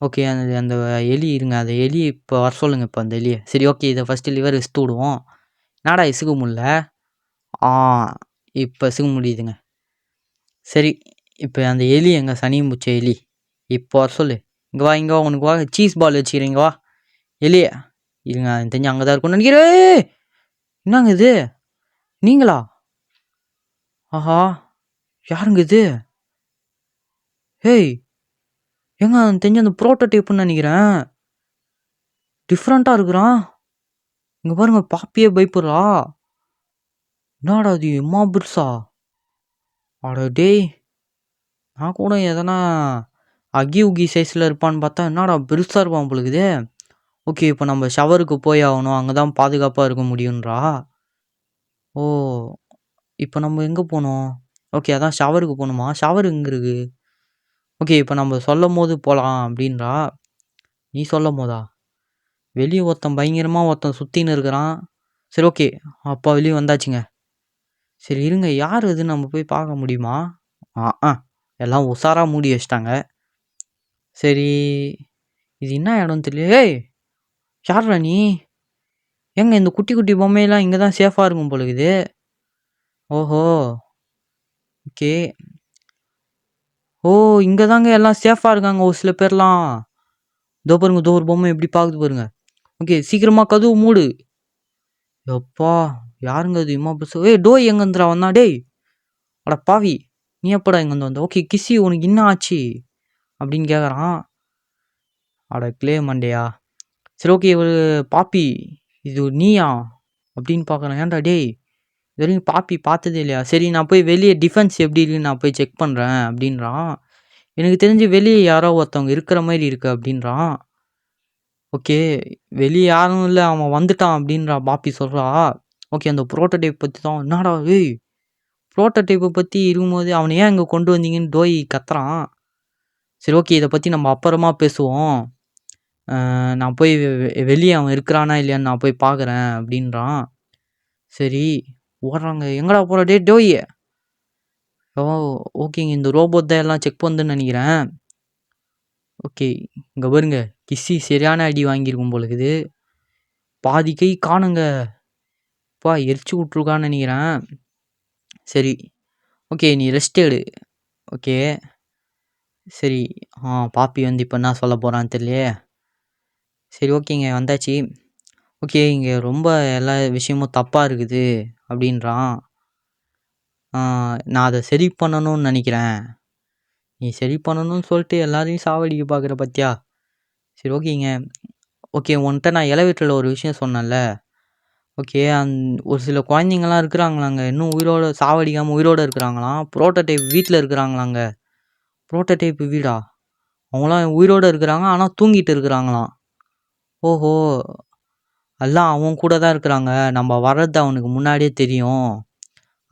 ஓகே, அந்த எலி இருங்க, அந்த எலி இப்போ வர சொல்லுங்கள் இப்போ அந்த எலியை. சரி ஓகே, இதை ஃபஸ்ட்டு லிவர் இசுத்து விடுவோம். என்னடா இசுக்க முடியல? இப்போ இசுக்க முடியுதுங்க. சரி, இப்போ அந்த எலி எங்கே சனியும் பூச்ச எலி இப்போ வர சொல்லு. இங்கே வா உனக்கு வா, சீஸ் பால் வச்சுக்கிறீங்க வா எலியே. இருங்க, தெரிஞ்சு அங்கே தான் இருக்கும்னு நினைக்கிறேன். என்னங்க இது? நீங்களா? ஆஹா, யாருங்க இது? ஏங்க தெரிஞ்ச அந்த ப்ரோட்டோடைப்னு நினைக்கிறேன். டிஃப்ரெண்ட்டாக இருக்கிறான். இங்கே பாருங்க, பாப்பியே பயப்படுறா. என்னடா அது எம்மா பெருசா? டேய், நான் கூட எதனா அகி உகி சைஸில் இருப்பான்னு பார்த்தா என்னடா பெருசாக இருப்பான் போலுக்குதே. ஓகே, இப்போ நம்ம ஷவருக்கு போய் ஆகணும், அங்கே தான் பாதுகாப்பாக இருக்க முடியுன்றா. இப்போ நம்ம எங்கே போகணும்? ஓகே, அதான் ஷவருக்கு போகணுமா? ஷவர் எங்கே இருக்குது? ஓகே, இப்போ நம்ம சொல்லும் போது போகலாம் அப்படின்றா. நீ சொல்லும் போதா? வெளியே ஒருத்தன் சுற்றின்னு இருக்கிறான். சரி ஓகே, அப்பா வெளியே வந்தாச்சுங்க. சரி இருங்க, யார் இது நம்ம போய் பார்க்க முடியுமா? எல்லாம் உஷாராக மூடி வச்சிட்டாங்க. சரி, இது என்ன இடம் தெரியல. யார்ரா நீ? ஏங்க இந்த குட்டி குட்டி பொம்மையெல்லாம் இங்கே தான் சேஃபாக இருக்கும் போல இருக்குது. ஓஹோ, ஓகே. இங்கே தாங்க எல்லாம் சேஃபாக இருக்காங்க ஒரு சில பேர்லாம். இதோ பாருங்க, இதோ ஒரு பொம்மை எப்படி பார்க்குது பாருங்க. ஓகே, சீக்கிரமாக கதவு மூடு. எப்பா, யாருங்க அது இம்மா பெருசு? டோய் எங்கே வந்துடா வந்தா? டேய் பாவி, நீ எப்படா இங்கே வந்த? ஓகே கிசி, உனக்கு என்ன ஆச்சு அப்படின்னு கேட்குறான். கிளே மண்டையா. சரி ஓகே, இவர் பாப்பி இது நீயா அப்படின்னு பார்க்குறேன். ஏன்டா டேய், இது வரைக்கும் பாப்பி பார்த்ததே இல்லையா? சரி, நான் போய் வெளியே டிஃபென்ஸ் எப்படி இருக்குன்னு நான் போய் செக் பண்ணுறேன் அப்படின்றான். எனக்கு தெரிஞ்சு வெளியே யாரோ ஒருத்தவங்க இருக்கிற மாதிரி இருக்கு அப்படின்றான். ஓகே, வெளியே யாரும் இல்லை, அவன் வந்துட்டான் அப்படின்றா பாப்பி சொல்கிறா. ஓகே, அந்த ப்ரோட்டோடைப் பற்றி தான். என்னடா ப்ரோட்டோடைப்பை பற்றி இருக்கும்போது அவனை ஏன் இங்கே கொண்டு வந்தீங்கன்னு டோய் கத்துறான். சரி ஓகே, இதை பற்றி நம்ம அப்புறமா பேசுவோம். நான் போய் வெளியே அவன் இருக்கிறானா இல்லையான்னு நான் போய் பார்க்குறேன் அப்படின்றான். சரி ஓடுறாங்க. எங்கடா போகிற டோய்? ஓகேங்க, இந்த ரோபோட் தான் எல்லாம் செக் பண்ணுதுன்னு நினைக்கிறேன். ஓகே, இங்கே பாருங்க, கிஸ்ஸி சரியான அடி வாங்கியிருக்கும் போலுக்குது. பாதி கை காணுங்க. எரிச்சு விட்ருக்கான்னு நினைக்கிறேன். சரி ஓகே, நீ ரெஸ்ட் எடு. ஓகே சரி, பாப்பி வந்து இப்போ என்ன சொல்ல போகிறான்னு தெரியலையே. சரி ஓகேங்க, வந்தாச்சு. ஓகே, இங்கே ரொம்ப எல்லா விஷயமும் தப்பாக இருக்குது அப்படின்றான். நான் அதை சரி பண்ணணும்னு நினைக்கிறேன். நீ சரி பண்ணணும்னு சொல்லிட்டு எல்லாரையும் சாவடிக்க பார்க்குற பத்தியா? சரி ஓகேங்க. ஓகே, உன்கிட்ட நான் எலவேட்டரில் ஒரு விஷயம் சொன்னேன்ல. ஓகே, ஒரு சில குழந்தைங்களாம் இருக்கிறாங்களாங்க, இன்னும் உயிரோடு சாவடிக்காமல் உயிரோடு இருக்கிறாங்களாம். ப்ரோட்டோடைப் வீட்டில் இருக்கிறாங்களாங்க. ப்ரோட்டோடைப் வீடா? அவங்களாம் உயிரோடு இருக்கிறாங்க, ஆனால் தூங்கிட்டு இருக்கிறாங்களாம். ஓஹோ, எல்லாம் அவன் கூட தான் இருக்கிறாங்க. நம்ம வர்றது அவனுக்கு முன்னாடியே தெரியும்.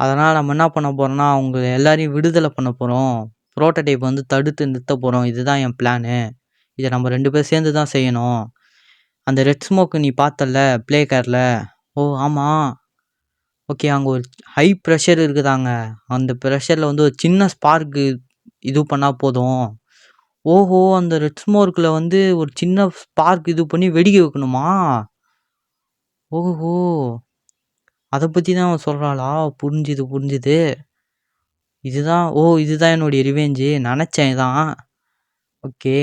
அதனால் நம்ம என்ன பண்ண போகிறோம்னா அவங்க எல்லாரையும் விடுதலை பண்ண போகிறோம். ப்ரோட்டோடைப் வந்து தடுத்து நிறுத்த போகிறோம். இதுதான் என் பிளானு. இதை நம்ம 2 பேர் சேர்ந்து தான் செய்யணும். அந்த ரெட் ஸ்மோக்கு நீ பார்த்தல்ல ப்ளே கேரில்? ஓ ஆமாம். ஓகே, அங்கே ஒரு ஹை ப்ரெஷர் இருக்குதாங்க. அந்த ப்ரெஷரில் வந்து ஒரு சின்ன ஸ்பார்க்கு இது பண்ணால் போதும். ஓஹோ, அந்த ரெட் ஸ்மோக்கில் வந்து ஒரு சின்ன ஸ்பார்க் இது பண்ணி வெடிக்க வைக்கணுமா? ஓஹோ, அதை பற்றி தான் அவன் சொல்கிறாளா? புரிஞ்சுது. இதுதான் என்னுடைய ரிவெஞ்சு. நினச்சேன் தான். ஓகே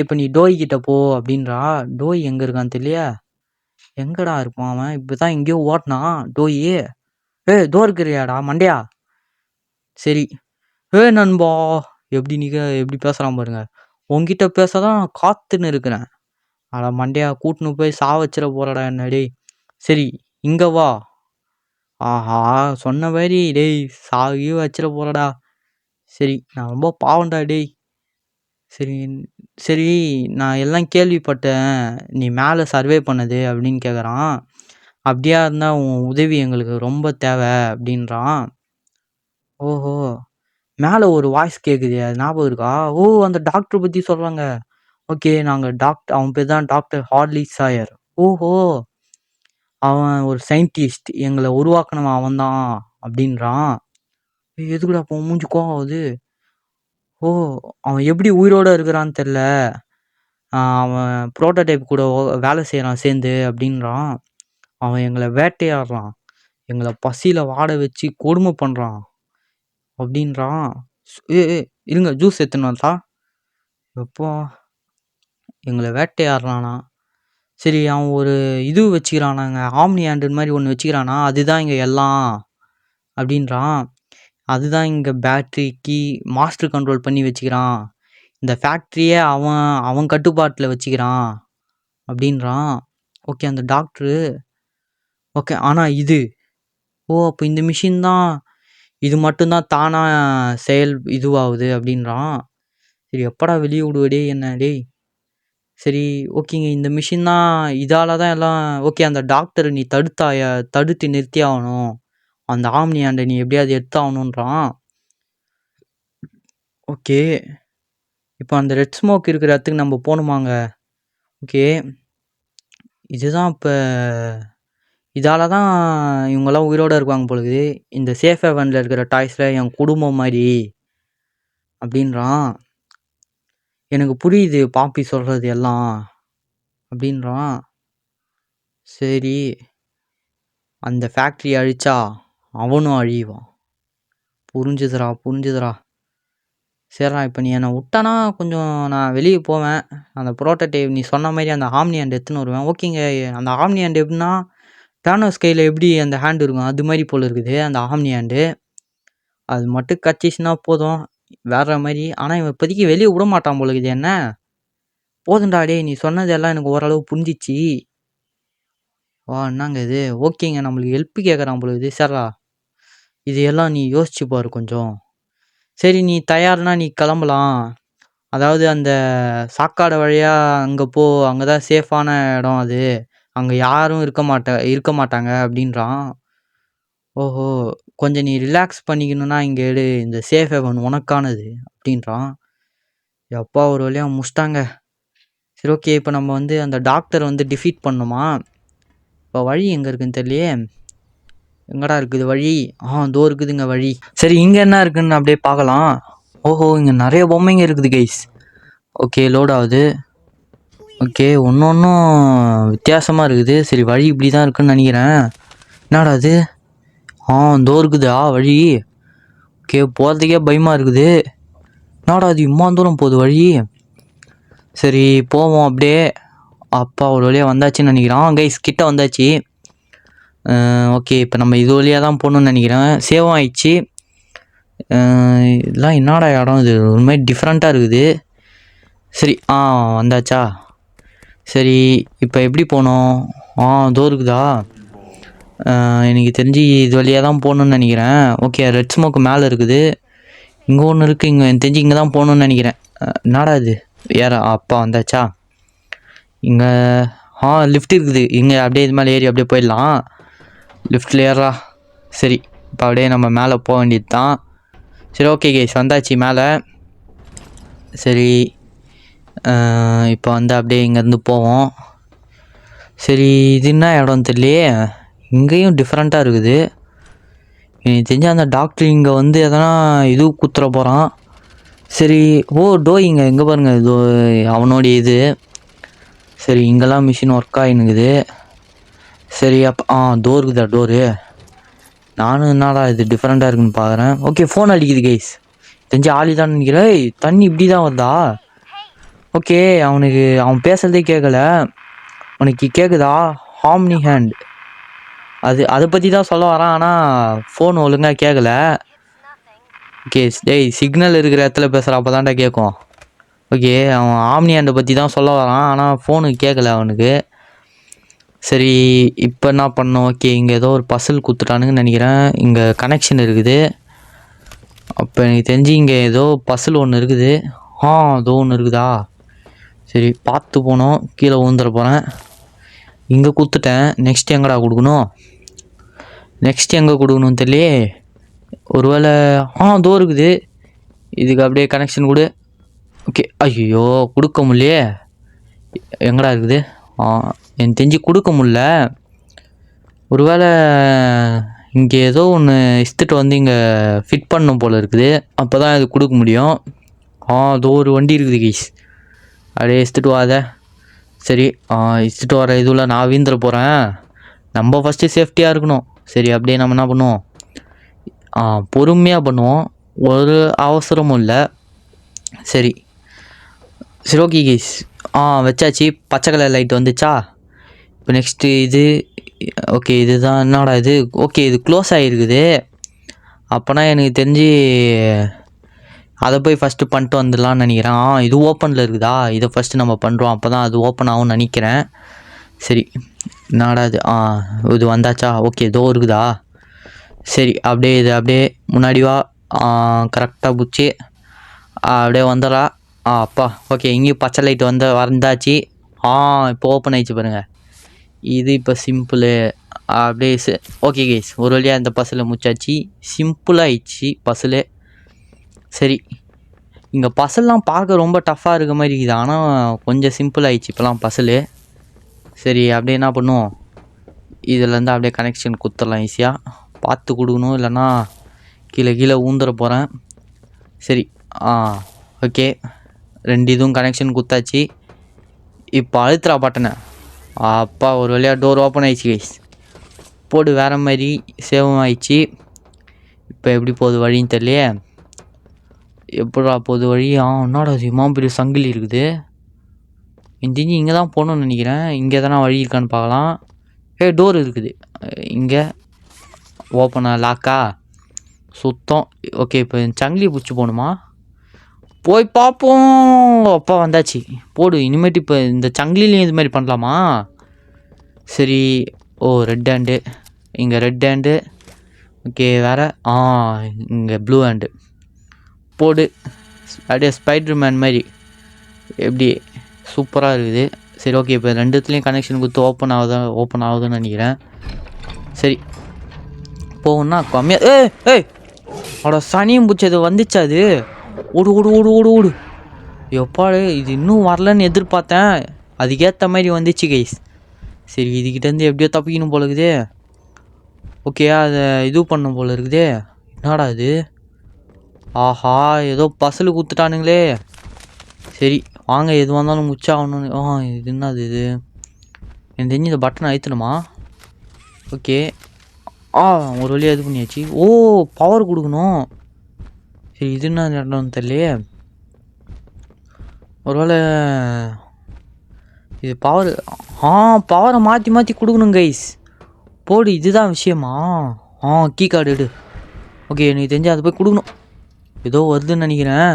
இப்போ நீ டோய் கிட்ட போ அப்படின்றா. டோய் எங்கே இருக்கான்னு தெரியலையா? எங்கடா இருப்பான் அவன்? இப்போ தான் எங்கேயோ ஓட்டினான் டோய். தோ இருக்கிறியாடா மண்டையா? சரி. நண்பா, எப்படி பேசுகிறான் பாருங்க. உன்கிட்ட பேச தான் காத்துன்னு இருக்கிறேன். அட மண்டையா, கூட்டுன்னு போய் வச்சிட போறடா என்ன டேய். சரி இங்கே வா. ஆஹா, சொன்ன மாதிரி டேய் சாகி வச்சிட போறடா. சரி, நான் ரொம்ப பாவண்டா டேய். சரி நான் எல்லாம் கேள்விப்பட்டேன் நீ மேலே சர்வே பண்ணது அப்படின்னு கேட்குறான். அப்படியா இருந்தால் உன் உதவி எங்களுக்கு ரொம்ப தேவை அப்படின்றான். ஓஹோ, மேலே ஒரு வாய்ஸ் கேட்குது, அது ஞாபகம் இருக்கா? அந்த டாக்டர் பற்றி சொல்கிறாங்க. ஓகே, நாங்கள் அவன் பேர் தான் டாக்டர் ஹார்லி சாயர். ஓஹோ, அவன் ஒரு சயின்டிஸ்ட், எங்களை உருவாக்கினவன் அவன்தான் அப்படின்றான். எதுக்குடா அப்போ மூஞ்சி கோவம் ஆகுது? அவன் எப்படி உயிரோடு இருக்கிறான்னு தெரில. அவன் ப்ரோட்டோடைப் கூட வேலை செய்கிறான் சேர்ந்து அப்படின்றான். அவன் எங்களை வேட்டையாடுறான், எங்களை பசியில் வாட வச்சு கொடுமை பண்ணுறான் அப்படின்றான். இருங்க, ஜூஸ் எடுத்துன்னு வந்தா. எப்போ எங்களை வேட்டையாடுறானா? சரி, அவன் ஒரு இது வச்சுக்கிறானாங்க, ஆம்னி ஆண்ட்ராய்டு மாதிரி ஒன்று வச்சுக்கிறானா, அதுதான் இங்கே எல்லாம் அப்படின்றான். அதுதான் இங்கே பேட்ரிக்கு மாஸ்டர் கண்ட்ரோல் பண்ணி வச்சுக்கிறான். இந்த ஃபேக்ட்ரியே அவன் கட்டுப்பாட்டில் வச்சுக்கிறான் அப்படின்றான். ஓகே, அந்த டாக்டரு. ஓகே, ஆனால் அப்போ இந்த மிஷின் தான், இது மட்டும்தான் தானாக இதுவாகுது அப்படின்றான். சரி, எப்படா வெளியே விடுவடே என்ன டேய்? சரி ஓகேங்க, இந்த மிஷின் தான், இதால் தான் எல்லாம். ஓகே, அந்த டாக்டரை நீ தடுத்து நிறுத்தி ஆகணும். அந்த ஆம்னி ஆண்டை நீ எப்படியாவது எடுத்தாகணுன்றான். ஓகே, இப்போ அந்த ரெட் ஸ்மோக் இருக்கிற இடத்துக்கு நம்ம போகணுமாங்க? ஓகே, இதுதான் இப்போ இதால் தான் இவங்கெல்லாம் உயிரோடு இருக்காங்க பொழுது. இந்த சேஃப் ஹெவனில் இருக்கிற டாய்ஸில் என் குடும்பம் மாதிரி அப்படின்றான். எனக்கு புரியுது பாப்பி சொல்கிறது எல்லாம் அப்படின்றான். சரி, அந்த ஃபேக்ட்ரி அழிச்சா அவனும் அழிவான். புரிஞ்சுதுடா. சரிடா, இப்போ நீ என்னை விட்டானா கொஞ்சம் நான் வெளியே போவேன். அந்த ப்ரோட்டோடைப் நீ சொன்ன மாதிரி அந்த ஆம்னி ஹேண்ட் எடுத்துன்னு வருவேன். ஓகேங்க, அந்த ஆம்னி ஹேண்ட் எப்படின்னா டானோஸ் கையில் எப்படி அந்த ஹேண்ட் இருக்கும் அது மாதிரி போல் இருக்குது அந்த ஆம்னி ஹேண்டு. அது மட்டும் கச்சிச்சுன்னா போதும், வேற மாதிரி. ஆனால் இவன் இப்போதைக்கு வெளியே விட மாட்டான் போல இருக்குது. என்ன போதுண்டா டே, நீ சொன்னது எல்லாம் எனக்கு ஓரளவு புரிஞ்சிச்சு. என்னங்க இது? ஓகேங்க, நம்மளுக்கு ஹெல்ப் கேட்குறான் போல இது. சரிடா, இது எல்லாம் நீ யோசிச்சு பாரு கொஞ்சம். சரி, நீ தயார்னா நீ கிளம்பலாம். அதாவது அந்த சாக்காடை வழியாக அங்கே போ, அங்கே தான் சேஃபான இடம் அது, அங்கே யாரும் இருக்க மாட்டாங்க அப்படின்றான். ஓஹோ, கொஞ்சம் நீ ரிலாக்ஸ் பண்ணிக்கணும்னா இங்கே எடு, இந்த சேஃப் ஹெவன் உனக்கானது அப்படின்றான். எப்பா, ஒரு வழியாக முடிச்சிட்டாங்க. சரி ஓகே, இப்போ நம்ம வந்து அந்த டாக்டரை வந்து டிஃபீட் பண்ணணுமா? இப்போ வழி எங்கே இருக்குன்னு தெரியலையே. எங்கடா இருக்குது வழி? தோ இருக்குதுங்க வழி. சரி, இங்கே என்ன இருக்குன்னு அப்படியே பார்க்கலாம். ஓஹோ, இங்கே நிறைய பொம்மைங்க இருக்குது கைஸ். ஓகே, லோட் ஆகுது. ஓகே, ஒன்றும் வித்தியாசமாக இருக்குது. சரி, வழி இப்படி தான் இருக்குன்னு நினைக்கிறேன். என்னடா அது? தோ இருக்குதா வழி? ஓகே, போகிறதுக்கே பயமாக இருக்குது. என்னடா அது இம்மா தூரம் போகுது வழி? சரி போவோம் அப்படியே. அப்பா, ஒரு வழியாக வந்தாச்சுன்னு நினைக்கிறான். கைஸ் கிட்ட வந்தாச்சு. ஓகே, இப்போ நம்ம இது வழியாக தான் போகணுன்னு நினைக்கிறேன். சேவம் ஆயிடுச்சு. இதெல்லாம் என்னடா இடம் இது? ஒரு மாதிரி டிஃப்ரெண்ட்டாக இருக்குது. சரி, வந்தாச்சா? சரி, இப்போ எப்படி போகணும்? தோ இருக்குதா? எனக்கு தெரிஞ்சு இது வழியாக தான் போகணுன்னு நினைக்கிறேன். ஓகே, ரெட் ஸ்மோக்கு மேலே இருக்குது. இங்கே ஒன்று இருக்குது. எனக்கு தெரிஞ்சு இங்கே தான் போகணுன்னு நினைக்கிறேன். என்னடா இது? அப்பா வந்தாச்சா? இங்கே லிஃப்ட் இருக்குது. இங்கே அப்படியே இது மேலே ஏறி அப்படியே போயிடலாம். லிஃப்ட்டில் ஏறா. சரி, இப்போ அப்படியே நம்ம மேலே போக வேண்டியது தான். சரி ஓகே கைஸ், வந்தாச்சு மேலே. சரி இப்போ வந்து அப்படியே இங்கேருந்து போவோம். சரி இது என்ன இடம் தெரியலையே, இங்கேயும் டிஃப்ரெண்ட்டாக இருக்குது. எனக்கு தெரிஞ்ச அந்த டாக்டர் இங்கே வந்து எதனா இது குத்துற போகிறான். சரி இங்கே எங்கே பாருங்கள், இது அவனோடைய இது. சரி இங்கெல்லாம் மிஷின் ஒர்க் ஆகினுக்குது. சரி அப்போ இருக்குதா டோரு. நானும் என்னடா இது டிஃப்ரெண்ட்டாக இருக்குன்னு பார்க்குறேன். ஓகே ஃபோன் அடிக்குது கைஸ், தெரிஞ்சு ஆளி தான் நினைக்கிறேன். தண்ணி இப்படி தான் வந்தா. ஓகே அவன் பேசுறதே கேட்கல. உனக்கு கேட்குதா? ஹார்மனி ஹேண்ட் அதை பற்றி தான் சொல்ல வரான், ஆனால் ஃபோன் ஒழுங்காக கேட்கல. ஓகே சிக்னல் இருக்கிற இடத்துல பேசுகிற அப்போ தான்டா கேட்கும். ஓகே அவன் ஆம்னி ஹேண்டை பற்றி தான் சொல்ல வரான், ஆனால் ஃபோனு கேட்கல அவனுக்கு. சரி இப்போ என்ன பண்ணோம்? ஓகே இங்கே ஏதோ ஒரு பசில் கொடுத்துட்டானுங்கன்னு நினைக்கிறேன். இங்கே கனெக்ஷன் இருக்குது. அப்போ எனக்கு தெரிஞ்சு இங்கே ஏதோ பசில் ஒன்று இருக்குது. ஏதோ ஒன்று இருக்குதா? சரி பார்த்து போனோம், கீழே ஊந்துட போகிறேன். இங்கே கொடுத்துட்டேன். நெக்ஸ்ட் எங்கடா கொடுக்கணும்? நெக்ஸ்ட் எங்கே கொடுக்கணும்னு தெரியலையே. ஒருவேளை இதோ இருக்குது. இதுக்கு அப்படியே கனெக்ஷன் கொடு. ஓகே ஐயோ கொடுக்க முடியலையே. எங்கடா இருக்குது? எனக்கு தெரிஞ்சு கொடுக்க முடில. ஒருவேளை இங்கே ஏதோ ஒன்று இஸ்த்துட்டு வந்து இங்கே ஃபிட் பண்ணும் போல் இருக்குது. அப்போ தான் இது கொடுக்க முடியும். அதோ ஒரு வண்டி இருக்குது கைஸ், அப்படியே இஸ்த்துட்டு வாத. சரி இஸ்த்துட்டு வர இதுவில் நான் வீந்துட போகிறேன். நம்ம ஃபஸ்ட்டு சேஃப்டியாக இருக்கணும். சரி அப்படியே நம்ம என்ன பண்ணுவோம், பொறுமையாக பண்ணுவோம், ஒரு அவசரமும் இல்லை. சரி ஓகே கைஸ், வச்சாச்சு. பச்சை கலர் லைட் வந்துச்சா? இப்போ நெக்ஸ்ட்டு இது. ஓகே இதுதான். என்னடா இது? ஓகே இது க்ளோஸ் ஆகிருக்குது. அப்போனா எனக்கு தெரிஞ்சு அதை போய் ஃபஸ்ட்டு பண்ணிட்டு வந்துடலான்னு நினைக்கிறேன். இது ஓப்பனில் இருக்குதா? இதை ஃபஸ்ட்டு நம்ம பண்ணுறோம், அப்போ தான் அது ஓப்பன் ஆகும்னு நினைக்கிறேன். சரி என்னடா இது? இது வந்தாச்சா? ஓகே இதோ இருக்குதா? சரி அப்படியே இது அப்படியே முன்னாடி வா. கரெக்டாக பிடிச்சி அப்படியே வந்துடா. அப்பா ஓகே இங்கேயும் பச்சை லைட் வந்தாச்சு. இப்போ ஓப்பன் ஆகிடுச்சு பாருங்கள். இது இப்போ சிம்பிளு அப்படியே. ஓகே கைஸ், ஒரு வழியாக இந்த பஸ்ஸில் முடிச்சாச்சு. சிம்பிளாகிடுச்சு பஸ்ஸில். சரி இங்கே பஸ்ஸெல்லாம் பார்க்க ரொம்ப டஃப்பாக இருக்க மாதிரி இருக்குது, ஆனால் கொஞ்சம் சிம்பிள் ஆகிடுச்சு இப்போலாம் பஸ்ஸில். சரி அப்படியே என்ன பண்ணுவோம், இதிலேருந்து அப்படியே கனெக்ஷன் கொடுத்துடலாம் ஈஸியாக. பார்த்து கொடுக்கணும், இல்லைன்னா கீழே ஊந்துட போகிறேன். சரி ஓகே ரெண்டு இதுவும் கனெக்ஷன் கொடுத்தாச்சு. இப்போ அழுத்துறா பட்டனை. அப்பா ஒரு வழியாக டோர் ஓப்பன் ஆகிடுச்சு கைஸ். போடு வேறு மாதிரி சேவம் ஆயிடுச்சு. இப்போ எப்படி போகுது வழின்னு தெரியலையே. எப்படா போகுது வழி? என்னடா இம்மா பெரிய சங்கிலி இருக்குது. தெரிஞ்சு இங்கே தான் போகணுன்னு நினைக்கிறேன். இங்கே தானே வழி இருக்கான்னு பார்க்கலாம். டோர் இருக்குது இங்கே. ஓப்பனா லாக்கா சுத்தம். ஓகே இப்போ சங்கிலி பிடிச்சி போகணுமா? போய் பார்ப்போம். அப்பா வந்தாச்சு. போடு இனிமேட்டு இப்போ இந்த சங்கிலிலையும் இது மாதிரி பண்ணலாமா? சரி ரெட் ஹேண்டு. இங்கே ரெட் ஹேண்டு. ஓகே வேறு இங்கே ப்ளூ ஹேண்டு. போடு அப்படியே ஸ்பைடர் மேன் மாதிரி. எப்படி சூப்பராக இருக்குது. சரி ஓகே இப்போ ரெண்டுத்துலேயும் கனெக்ஷன் கொடுத்து ஓப்பன் ஆகுதுன்னு நினைக்கிறேன். சரி போகணுன்னா கம்மியாக சனியும் பிடிச்சது வந்துச்சா? அது ஓடு ஓடு ஓடு ஓடு ஓடு. எப்பாடு இது இன்னும் வரலன்னு எதிர்பார்த்தேன், அதுக்கேற்ற மாதிரி வந்துச்சு கைஸ். சரி இதுக்கிட்டேருந்து எப்படியோ தப்பிக்கணும் போல இருக்குதே. ஓகே அதை இது பண்ணும் போல இருக்குதே. என்னடா இது? ஏதோ பஸ்ஸில் கொடுத்துட்டானுங்களே. சரி வாங்க எது வந்தாலும் முச்சாகணும். இது என்னது இது? எனக்கு தெரிஞ்சு இந்த பட்டனை அழுத்தணுமா? ஓகே ஒரு வழியாக இது பண்ணியாச்சு. பவர் கொடுக்கணும். சரி இது என்ன இடம்னு தெரியலையே. ஒருவேளை இது பவரை மாற்றி கொடுக்கணும் கைஸ். போடு இதுதான் விஷயமா? கீ கார்டு எடு. ஓகே எனக்கு தெரிஞ்சு அதை போய் கொடுக்கணும். ஏதோ வருதுன்னு நினைக்கிறேன்,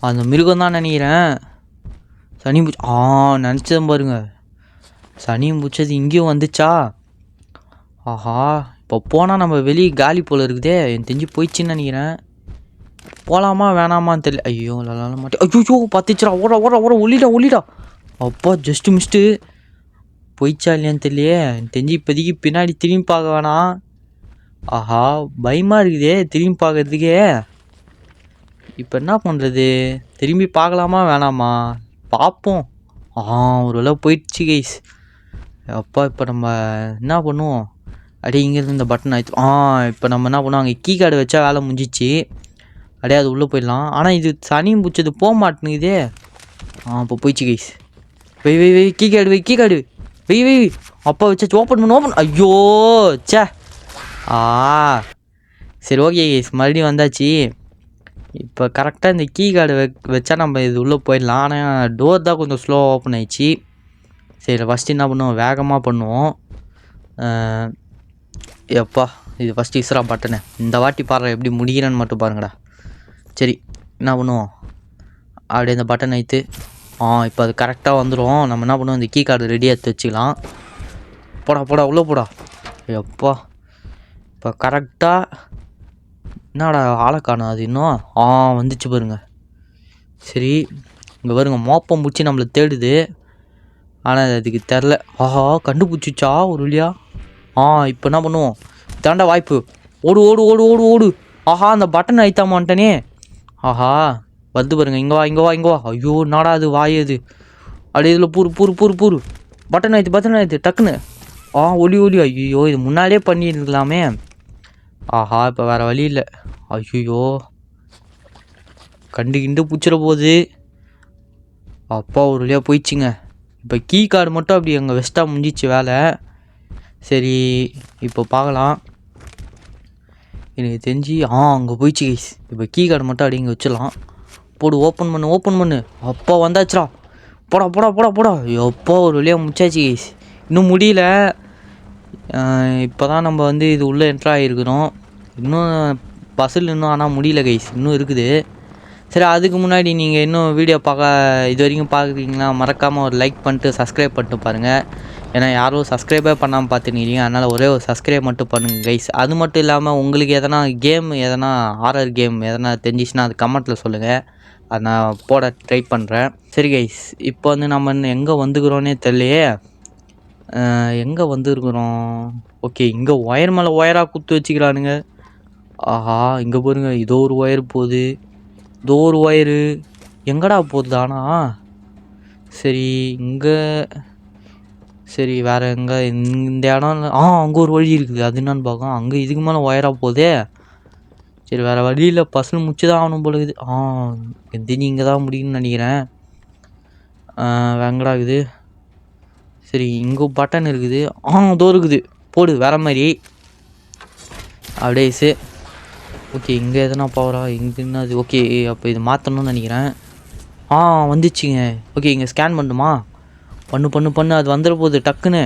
அந்த மிருகம் தான் நினைக்கிறேன். சனி பூச்சி நினச்சதும் பாருங்க, சனியும் பூச்சது இங்கேயும் வந்துச்சா? இப்போ போனால் நம்ம வெளியே காலி போல் இருக்குதே. எனக்கு தெரிஞ்சு போயிடுச்சின்னு நினைக்கிறேன். போகலாமா வேணாமான்னு தெரியல. ஐயோ நல்லா மாட்டேன். ஐயோ பார்த்துச்சுடா. ஓட ஒளிடா. அப்பா ஜஸ்ட்டு மிஸ்ட்டு. போயிடுச்சா இல்லையான்னு தெரியலையே. எனக்கு தெரிஞ்சு இப்போதைக்கு பின்னாடி திரும்பி பார்க்க வேணாம். ஆஹா பயமாக இருக்குதே திரும்பி பார்க்கறதுக்கே. இப்போ என்ன பண்ணுறது? திரும்பி பார்க்கலாமா வேணாமா? பார்ப்போம். ஒரு வேளை போயிடுச்சு கைஸ். அப்பா இப்போ நம்ம என்ன பண்ணுவோம்? அப்படியே இங்கேருந்து இந்த பட்டன் ஆயிடுச்சு. இப்போ நம்ம என்ன பண்ணுவோம்? அங்கே கீ கார்டு வச்சா வேலை முடிஞ்சிச்சு. அப்படியே அது உள்ளே போயிடலாம். ஆனால் இது சனியும் பிடிச்சது போக மாட்டேங்குதே. இப்போ போயிடுச்சு கைஸ். வை கீ கார்டு வை. அப்பா வச்சு ஓப்பன் ஐயோ சே. சரி ஓகே கைஸ், மறுபடியும் வந்தாச்சு. இப்போ கரெக்டாக இந்த கீ கார்டு வச்சா நம்ம இது உள்ளே போயிடலாம். ஆனால் டோர் தான் கொஞ்சம் ஸ்லோவாக ஓப்பன் ஆயிடுச்சு. சரி ஃபஸ்ட்டு என்ன பண்ணுவோம்? வேகமாக பண்ணுவோம். எப்பா இது ஃபஸ்ட்டு இஸ்ரா பட்டனு. இந்த வாட்டி பாருங்க எப்படி முடிகிறேன்னு மட்டும் பாருங்கடா. சரி என்ன பண்ணுவோம்? அப்படியே இந்த பட்டன் வைத்து இப்போ அது கரெக்டாக வந்துடும். நம்ம என்ன பண்ணுவோம்? இந்த கீ கார்டு ரெடியாக எடுத்து வச்சுக்கலாம். போடா உள்ளே போடா. எப்பா இப்போ கரெக்டாக என்னடா ஆளை காணும் அது இன்னும். வந்துச்சு பாருங்க. சரி இங்கே பாருங்க, மோப்பம் பிடிச்சி நம்மளை தேடுது. ஆனால் அதுக்கு தெரில. கண்டுபிடிச்சிச்சா ஒரு வழியா. இப்போ என்ன பண்ணுவோம்? தாண்டா வாய்ப்பு. ஓடு. அந்த பட்டன் ஐத்தாமான்ட்டனே. வந்து பாருங்க. இங்கே வா. ஐயோ நாடா அது வாயுது. அப்படியே இதில் பூரு பட்டன் ஆயிடுத்து டக்குன்னு. ஒலி ஐயோ இது முன்னாடியே பண்ணியிருக்கலாமே. இப்போ வேறு வழி இல்லை. ஐயோ கிண்டு பூச்சிட போகுது. அப்பா ஒரு வழியாக போயிடுச்சுங்க. இப்போ கீ கார்டு மட்டும் அப்படி அங்கே வெஸ்ட்டாக முடிஞ்சிச்சு வேலை. சரி இப்போ பார்க்கலாம். எனக்கு தெரிஞ்சு அங்கே போயிடுச்சு கைஸ். இப்போ கீ கார்டு மட்டும் அப்படி இங்கே வச்சிடலாம். போடு ஓப்பன் பண்ணு. அப்பா வந்தாச்சுடா. போடா. எப்போ ஒரு வழியாக முடிச்சாச்சு கைஸ். இன்னும் முடியல. இப்போ தான் நம்ம வந்து இது உள்ளே என்ட்ரு ஆகிருக்கிறோம். இன்னும் பசில் இன்னும் ஆனால் முடியல கைஸ், இன்னும் இருக்குது. சரி அதுக்கு முன்னாடி நீங்கள் இன்னும் வீடியோ இது வரைக்கும் பார்க்குறீங்கன்னா மறக்காமல் ஒரு லைக் பண்ணிட்டு சப்ஸ்கிரைப் பண்ணிட்டு பாருங்கள். ஏன்னா யாரும் சப்ஸ்கிரைபே பண்ணாமல் பார்த்துருக்கீங்க. அதனால் ஒரே ஒரு சப்ஸ்கிரைப் மட்டும் பண்ணுங்கள் கைஸ். அது மட்டும் இல்லாமல் உங்களுக்கு எதனா கேம் ஹாரர் கேம் எதனா தெரிஞ்சிச்சுன்னா அது கமெண்ட்டில் சொல்லுங்கள். அதை நான் போட ட்ரை பண்ணுறேன். சரி கைஸ், இப்போ வந்து நம்ம எங்கே வந்துக்கிறோன்னே தெரியலையே. எங்கே வந்துருக்குறோம்? ஓகே இங்கே ஒயர் மேலே ஒயராக குத்து வச்சுக்கிறானுங்க. இங்கே பாருங்க, இதோ ஒரு ஒயர் போகுது. இதோ ஒரு ஒயரு எங்கடா போகுது? ஆனால் சரி இங்கே சரி வேறு எங்கே இந்த இடம்? அங்கே ஒரு வழி இருக்குது. அது என்னன்னு பார்க்கலாம். அங்கே இதுக்கு மேலே ஒயராக போகுதே. சரி வேறு வழியில் பசல் முடிச்சு தான் ஆகணும் போல இருக்குது. எந்த இங்கே தான் முடியும்னு நினைக்கிறேன். வெங்கடா இருக்குது. சரி இங்கே பட்டன் இருக்குது. இதோ இருக்குது. போடு வேறு மாதிரி அப்படியே. ஓகே இங்கே எதனா பவரா? இங்கே என்னது? ஓகே அப்போ இது மாற்றணும்னு நினைக்கிறேன். வந்துச்சுங்க. ஓகே இங்கே ஸ்கேன் பண்ணுமா? பண்ணு அது வந்துட போகுது டக்குன்னு.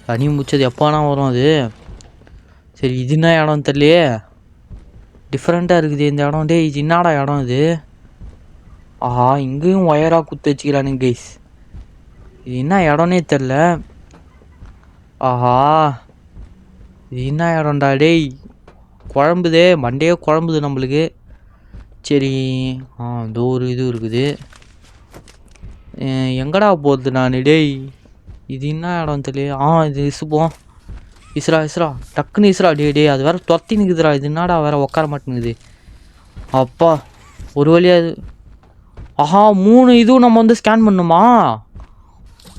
தனி முடிச்சது எப்போனா வரும் அது. சரி இது என்ன இடம் தெரியலையே, டிஃப்ரெண்ட்டாக இருக்குது இந்த இடம். இது என்னடா இடம் இது? இங்கேயும் ஒயராக குத்து வச்சுக்கிறானுங்க கைஸ். இது என்ன இடம்னே தெரில. இது என்ன இடம்டா டேய்? குழம்புதே, மண்டையே குழம்புது நம்மளுக்கு. சரி இதோ ஒரு இது இருக்குது. எங்கடா போகுது நான்? டேய் இது என்ன இடம் தெரியல. இது இசுப்போம். இஸ்ரா டக்குன்னு இஸ்ரா. டே அது வேறு தொத்தி நிற்குதுடா. இது என்னடா வேறு உட்கார மாட்டேங்குது. அப்பா ஒரு வழியாக இது. 3 இதுவும் நம்ம வந்து ஸ்கேன் பண்ணுமா?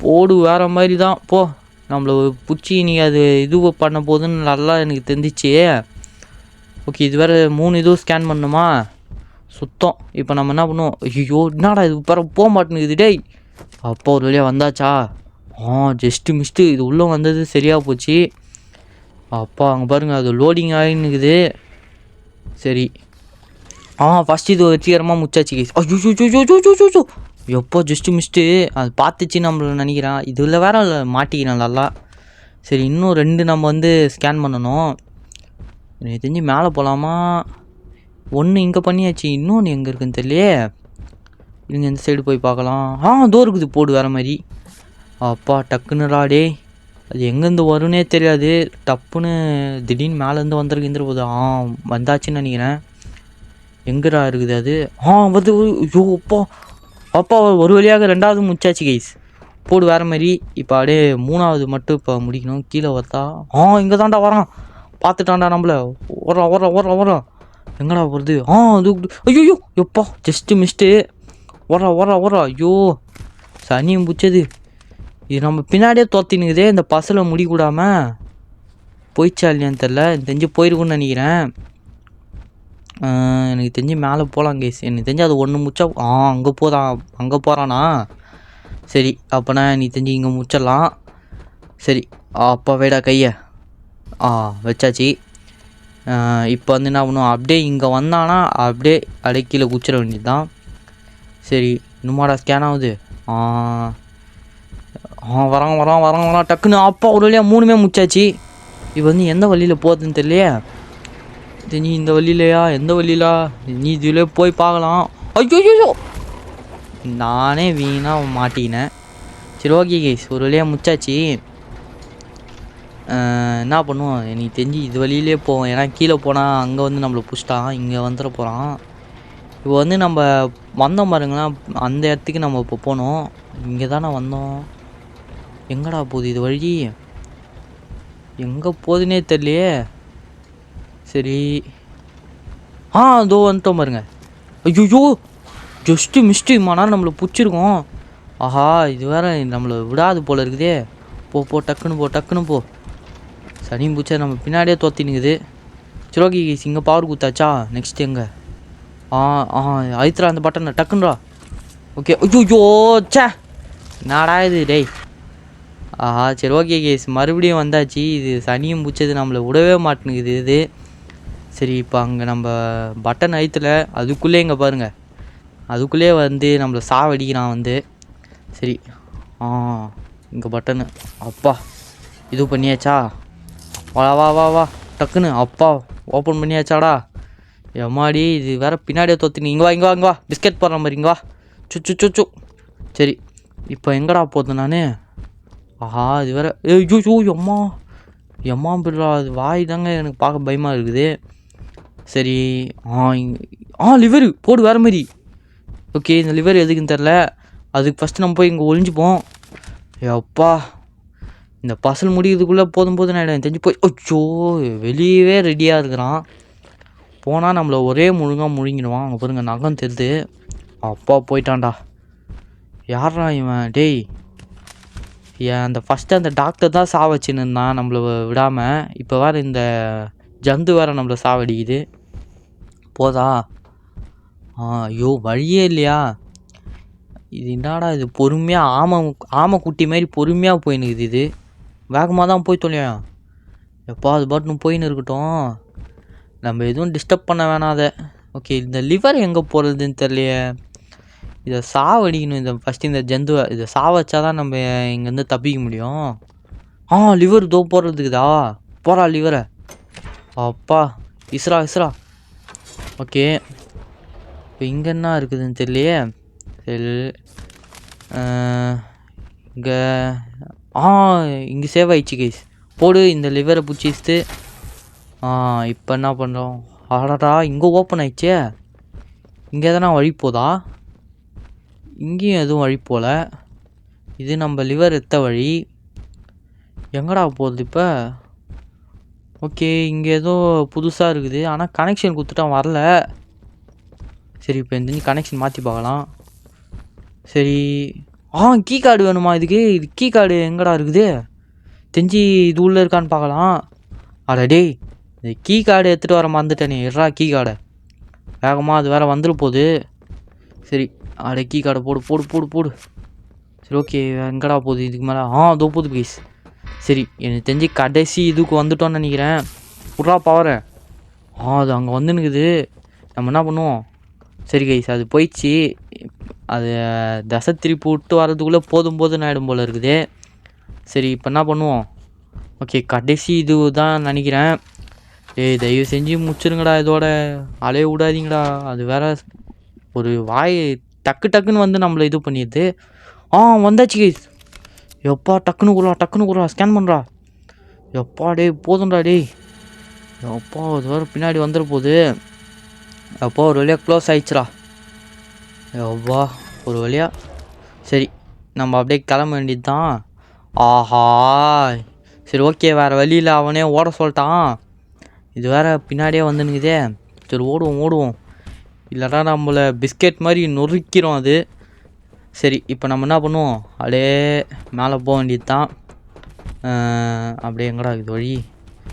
போடு வேறு மாதிரி தான் போ. நம்மளை பிடிச்சி நீ அது இது பண்ண போதுன்னு நல்லா எனக்கு தெரிஞ்சிச்சு. ஓகே இது வேறு 3 இதுவும் ஸ்கேன் பண்ணுமா? சுத்தம். இப்போ நம்ம என்ன பண்ணுவோம்? ஐயோ என்னடா இது போக மாட்டேங்குது டேய். அப்போ ஒரு வழியாக வந்தாச்சா? Just missed. இது உள்ளே வந்தது சரியாக போச்சு. அப்பா அங்கே பாருங்கள், அது லோடிங் ஆகினுக்குது. சரி ஃபஸ்ட்டு இது வெற்றிகரமாக முச்சாச்சு கேஸ். ஐயோ எப்போ ஜஸ்ட்டு மிஸ்ட்டு. அது பார்த்துச்சு நம்மள நினைக்கிறேன். இதில் வேற மாட்டிக்கிறேன் நல்லா. சரி இன்னும் 2 நம்ம வந்து ஸ்கேன் பண்ணணும். எனக்கு தெரிஞ்சு மேலே போகலாமா? 1 இங்கே பண்ணியாச்சு. இன்னொன்று எங்கே இருக்குன்னு தெரியலையே. இருங்க இந்த சைடு போய் பார்க்கலாம். இதோ இருக்குது. போடு வேறு மாதிரி. அப்பா டக்குன்னுடா டே. அது எங்கேருந்து வரும்னே தெரியாது. டப்புன்னு திடீர்னு மேலேருந்து வந்துருக்குன்ற போது வந்தாச்சுன்னு நினைக்கிறேன். எங்கடா இருக்குது அது? வந்து ஐயோ அப்பா ஒரு வழியாக 2வது முடிச்சாச்சு கைஸ். போடு வேறு மாதிரி. இப்போ அப்படியே 3வது மட்டும் இப்போ முடிக்கணும். கீழே பார்த்தா இங்கே தாண்டா வரான். பார்த்துட்டான்டா நம்மள. ஓடுறா ஓடுறா ஓடுறா ஓடுறா. எங்கடா போகிறது? அது ஐயோ எப்பா ஜஸ்ட்டு மிஸ்ட்டு. ஓடுறா ஓடுறா ஓடுறா. ஐயோ சனியும் பிடிச்சது. இது நம்ம பின்னாடியே தோத்தினுக்குதே இந்த பசலை முடிக்கூடாமல். போயிடுச்சா இல்லையான்னு தெரில. தெரிஞ்சு போயிருக்குன்னு நினைக்கிறேன். எனக்கு தெரிஞ்சு மேலே போகலாம் கேஸ். எனக்கு தெரிஞ்சு அது ஒன்று முடிச்சா அங்கே போகிறானா? சரி அப்போனா நீ தெரிஞ்சு இங்கே முடிச்சிடலாம். சரி அப்போ வேடா கையை வச்சாச்சு. இப்போ வந்து என்ன பண்ணுவோம், அப்படியே இங்கே வந்தானா அப்படியே கீழே குச்சிட வேண்டியது தான். சரி இன்னுமாடா ஸ்கேன் ஆகுது. வரான் டக்குன்னு. அப்பா ஒரு வழியாக 3மே முடிச்சாச்சு. இப்போ வந்து எந்த வழியில் போகுதுன்னு தெரியலையே. நீ இந்த வழியிலையா? எந்த வழியிலா? நீ இதில் போய் பார்க்கலாம். ஐயோ நானே வீணாக மாட்டிக்கினேன். சரி ஓகே கைஸ், ஒரு வழியாக முடிச்சாச்சு. என்ன பண்ணுவோம், எனக்கு தெரிஞ்சு இது வழியிலே போவோம். ஏன்னா கீழே போனால் அங்கே வந்து நம்மளை புஷ்டான், இங்கே வந்துட போகிறான். இப்போ வந்து நம்ம வந்தோம் பாருங்களேன், அந்த இடத்துக்கு நம்ம இப்போ போகணும். இங்கே தானே வந்தோம். எங்கடா போகுது இது வழி? எங்கே போகுதுன்னே தெரியலையே. சரி அதோ வந்துட்டோம் பாருங்க. ஐயோ ஜஸ்ட்டு மிஸ்டேக்மானா நம்மளை பிடிச்சிருக்கோம். ஆஹா இது வேறு நம்மளை விடாது போல் இருக்குதே. போ டக்குன்னு போ. சனியும் பூச்சா நம்ம பின்னாடியே தோத்தினுக்குது. சரி ஓகே இங்கே பவர் குத்தாச்சா? நெக்ஸ்ட் எங்கே? அழுத்துறா அந்த பட்டனை டக்குன்றா. ஓகே ஐயோ சே நாடா இது டேய். சரி ஓகே கேஸ், மறுபடியும் வந்தாச்சு. இது சனியும் பிடிச்சது நம்மளை விடவே மாட்டேங்குது இது. சரி இப்போ அங்கே நம்ம பட்டன் அழுத்தலை, அதுக்குள்ளே இங்கே பாருங்கள், அதுக்குள்ளே வந்து நம்மளை சாவடிக்கிறான் வந்து. சரி இங்கே பட்டனு அப்பா இது பண்ணியாச்சா? வா டக்குன்னு அப்பா ஓப்பன் பண்ணியாச்சாடா. எம்மாடி இது வேறு பின்னாடியே தோத்தினு. இங்கே வா பிஸ்கெட் போடுற மாதிரி இங்கே வா. சு. சரி இப்போ எங்கடா போகுது நான்? இது வேறு ஐயோ எம்மா பிடுறா. அது வாய் தாங்க எனக்கு பார்க்க பயமாக இருக்குது. சரி லிவர் போடு வேறு மாதிரி. ஓகே இந்த லிவர் எதுக்குன்னு தெரில. அதுக்கு ஃபஸ்ட்டு நம்ம போய் இங்கே ஒழிஞ்சுப்போம். அப்பா இந்த பசல் முடிக்கிறதுக்குள்ளே போதும் ஆகிடும் தெரிஞ்சு போய். அச்சோ வெளியவே ரெடியாக இருக்கிறான். போனால் நம்மளை ஒரே முழுங்கிடுவான். அங்கே பாருங்க நகம் தெரியுது. அப்பா போயிட்டான்டா. யாரா இவன்? டேய் அந்த ஃபஸ்ட்டு அந்த டாக்டர் தான் சாவச்சின்னு இருந்தான் நம்மளை விடாமல். இப்போ வேறு இந்த ஜந்து வேறு நம்மளை சாவடிக்குது. போதா? ஐயோ வழியே இல்லையா? இது என்னடா இது பொறுமையாக ஆமை குட்டி மாதிரி பொறுமையாக போயின்னுக்குது. இது வேகமாக தான் போய் தொலையா. எப்பா அது பாட்டுன்னு போயின்னு இருக்கட்டும், நம்ம எதுவும் டிஸ்டர்ப் பண்ண வேணாம் அதை. ஓகே இந்த லிவர் எங்கே போகிறதுன்னு தெரியலையே. இதை சாவடிக்கணும். இந்த ஃபஸ்ட்டு இந்த ஜந்துவை இதை சாவச்சா தான் நம்ம இங்கேருந்து தப்பிக்க முடியும். லிவர் தோ போடுறதுக்குதா? போகிறா லிவரை. அப்பா இஸ்ரா. ஓகே இப்போ இங்கே என்ன இருக்குதுன்னு தெரியலையே. சரி இங்கே சேவ் ஆயிடுச்சு கைஸ். போடு இந்த லிவரை பிடிச்சிட்டு. இப்போ என்ன பண்ணுறோம்? ஆடாடா இங்கே ஓப்பன் ஆயிடுச்சே. இங்கே எதனா வழி போதா? இங்கேயும் எதுவும் வழி போல். இது நம்ம லிவர் எடுத்த வழி. எங்கடா போகுது இப்போ? ஓகே இங்கே ஏதோ புதுசாக இருக்குது, ஆனால் கனெக்ஷன் கொடுத்துட்டா வரல. சரி இப்போ இந்த கனெக்ஷன் மாற்றி பார்க்கலாம். சரி கீ கார்டு வேணுமா இதுக்கு? இது கீ கார்டு எங்கடா இருக்குது? தெரிஞ்சு இது உள்ளே இருக்கான்னு பார்க்கலாம். டேய் இந்த கீ கார்டு எடுத்துகிட்டு வர மறந்துட்டேனே. எட்ரா கீ கார்டை வேகமாக, அது வேறு வந்துட போகுது. சரி கீ கார்டை போடு. சரி ஓகே எங்கடா போகுது இதுக்கு மேலே? அதோ போகுது ப்ளீஸ். சரி எனக்கு தெரிஞ்சு கடைசி இதுக்கு வந்துட்டோன்னு நினைக்கிறேன். புட்ரா பவரை. அது அங்கே வந்துன்னுக்குது. நம்ம என்ன பண்ணுவோம்? சரி கைஸ் அது போயிடுச்சு. அது தசை திருப்பி விட்டு வரதுக்குள்ளே போதும்னு ஆகிடும் போல் இருக்குது. சரி இப்போ என்ன பண்ணுவோம்? ஓகே கடைசி இது தான் நினைக்கிறேன். தயவு செஞ்சு முடிச்சிருங்கடா, இதோட அலைய விடாதீங்கடா. அது வேற ஒரு வாய் டக்குன்னு வந்து நம்மளை இது பண்ணிடுது. வந்தாச்சு கைஸ். எப்பா டக்குன்னு குறா ஸ்கேன் பண்ணுறா. எப்பா டேய் போதும்டா டேய். எப்பா அது வேறு பின்னாடி வந்துட போகுது. அப்பா ஒரு வழியாக க்ளோஸ் ஆயிடுச்சுடா. எவ்வா ஒரு வழியாக. சரி நம்ம அப்படியே கிளம்ப வேண்டியது தான். சரி ஓகே வேறு வழியில் அவனே ஓட சொல்லிட்டான். இது வேறு பின்னாடியே வந்துனுக்குதே. சரி ஓடுவோம். இல்லைனா நம்மளை பிஸ்கெட் மாதிரி நொறுக்கிறோம் அது. சரி இப்போ நம்ம என்ன பண்ணுவோம், அப்படியே மேலே போக வேண்டியது தான். அப்படியே எங்கடா இது வழி?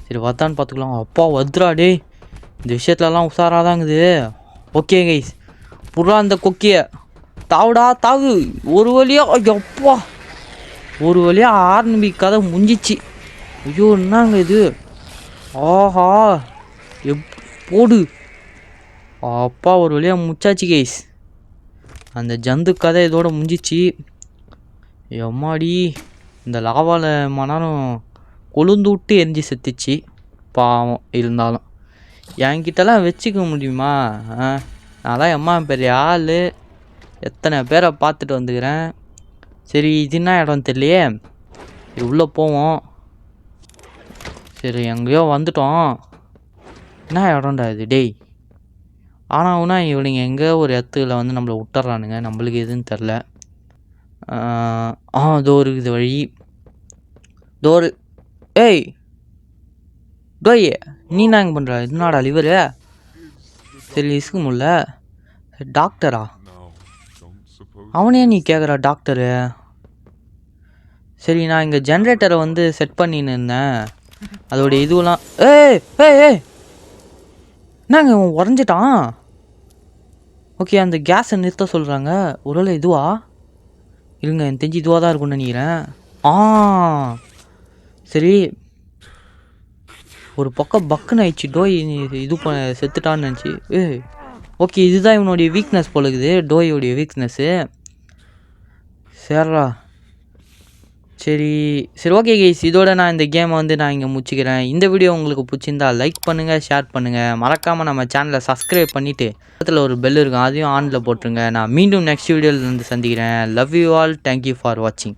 சரி வத்தான்னு பார்த்துக்கலாம். அப்பா வத்ரா டே, இந்த விஷயத்துலலாம் உஷாராதாங்குது. ஓகே கைஸ், புறா அந்த கொக்கியை தாவுடா தாவு. ஒரு வழியாக அப்பா, ஒரு வழியாக ஆர்னபி கதை முடிஞ்சிச்சு. ஐயோ என்னங்க இது, ஆஹா போடு. அப்பா ஒரு வழியாக முச்சாச்சு கைஸ். அந்த ஜந்து கதை இதோட முடிஞ்சிச்சு. எம்மாடி, இந்த லாவாவில் மனம் கொழுந்து விட்டு எரிஞ்சு செத்துச்சு. பாவம். இருந்தாலும் என்கிட்டலாம் வச்சுக்க முடியுமா? நான் தான் எம்மா பெரிய ஆள், எத்தனை பேரை பார்த்துட்டு வந்துக்கிறேன். சரி இது என்ன இடம் தெரியலையே, இது உள்ளே போவோம். சரி எங்கேயோ வந்துட்டோம். என்ன இடம்டா இது டேய்? ஆனாவுன்னா இவனுங்க எங்கே ஒரு இடத்துல வந்து நம்மளை விட்டுறானுங்க, நம்மளுக்கு எதுன்னு தெரில. டோரு இது வழி, டோரு. ஏய் டோய், நீ என்ன இங்கே பண்ணுற? என்னடா லிவரு? சரி இசுக்கு முடியல. டாக்டரா? அவனே நீ கேட்குற டாக்டரு? சரி நான் இங்கே ஜென்ரேட்டரை வந்து செட் பண்ணின்னு இருந்தேன், அதோடைய இதுவெல்லாம். ஏய் ஏய் ஏய் என்னங்க இவன் உடஞ்சிட்டான். ஓகே அந்த கேஸை நிறுத்த சொல்கிறாங்க. ஒருவேளை இதுவா? இல்லைங்க எனக்கு தெரிஞ்சு இதுவாக தான் இருக்கும்னு நினைக்கிறேன். சரி ஒரு பக்கம் பக்குன்னு ஆயிடுச்சு. டோய் இது செத்துட்டான்னு நினச்சி. ஓகே இதுதான் இவனுடைய வீக்னஸ் போலக்குது, டோயோடைய வீக்னஸ்ஸு. சரிடா சரி ஓகே கைஸ், இதோட நான் இந்த கேமை வந்து நான் இங்கே முடிச்சுக்கிறேன். இந்த வீடியோ உங்களுக்கு பிடிச்சிருந்தா லைக் பண்ணுங்கள், ஷேர் பண்ணுங்கள், மறக்காமல் நம்ம சேனலை சப்ஸ்கிரைப் பண்ணிவிட்டு பக்கத்தில் ஒரு பெல் இருக்கும், அதையும் ஆனில் போட்டுருங்க. நான் மீண்டும் நெக்ஸ்ட் வீடியோவில் வந்து சந்திக்கிறேன். Love you all, thank you for வாட்சிங்.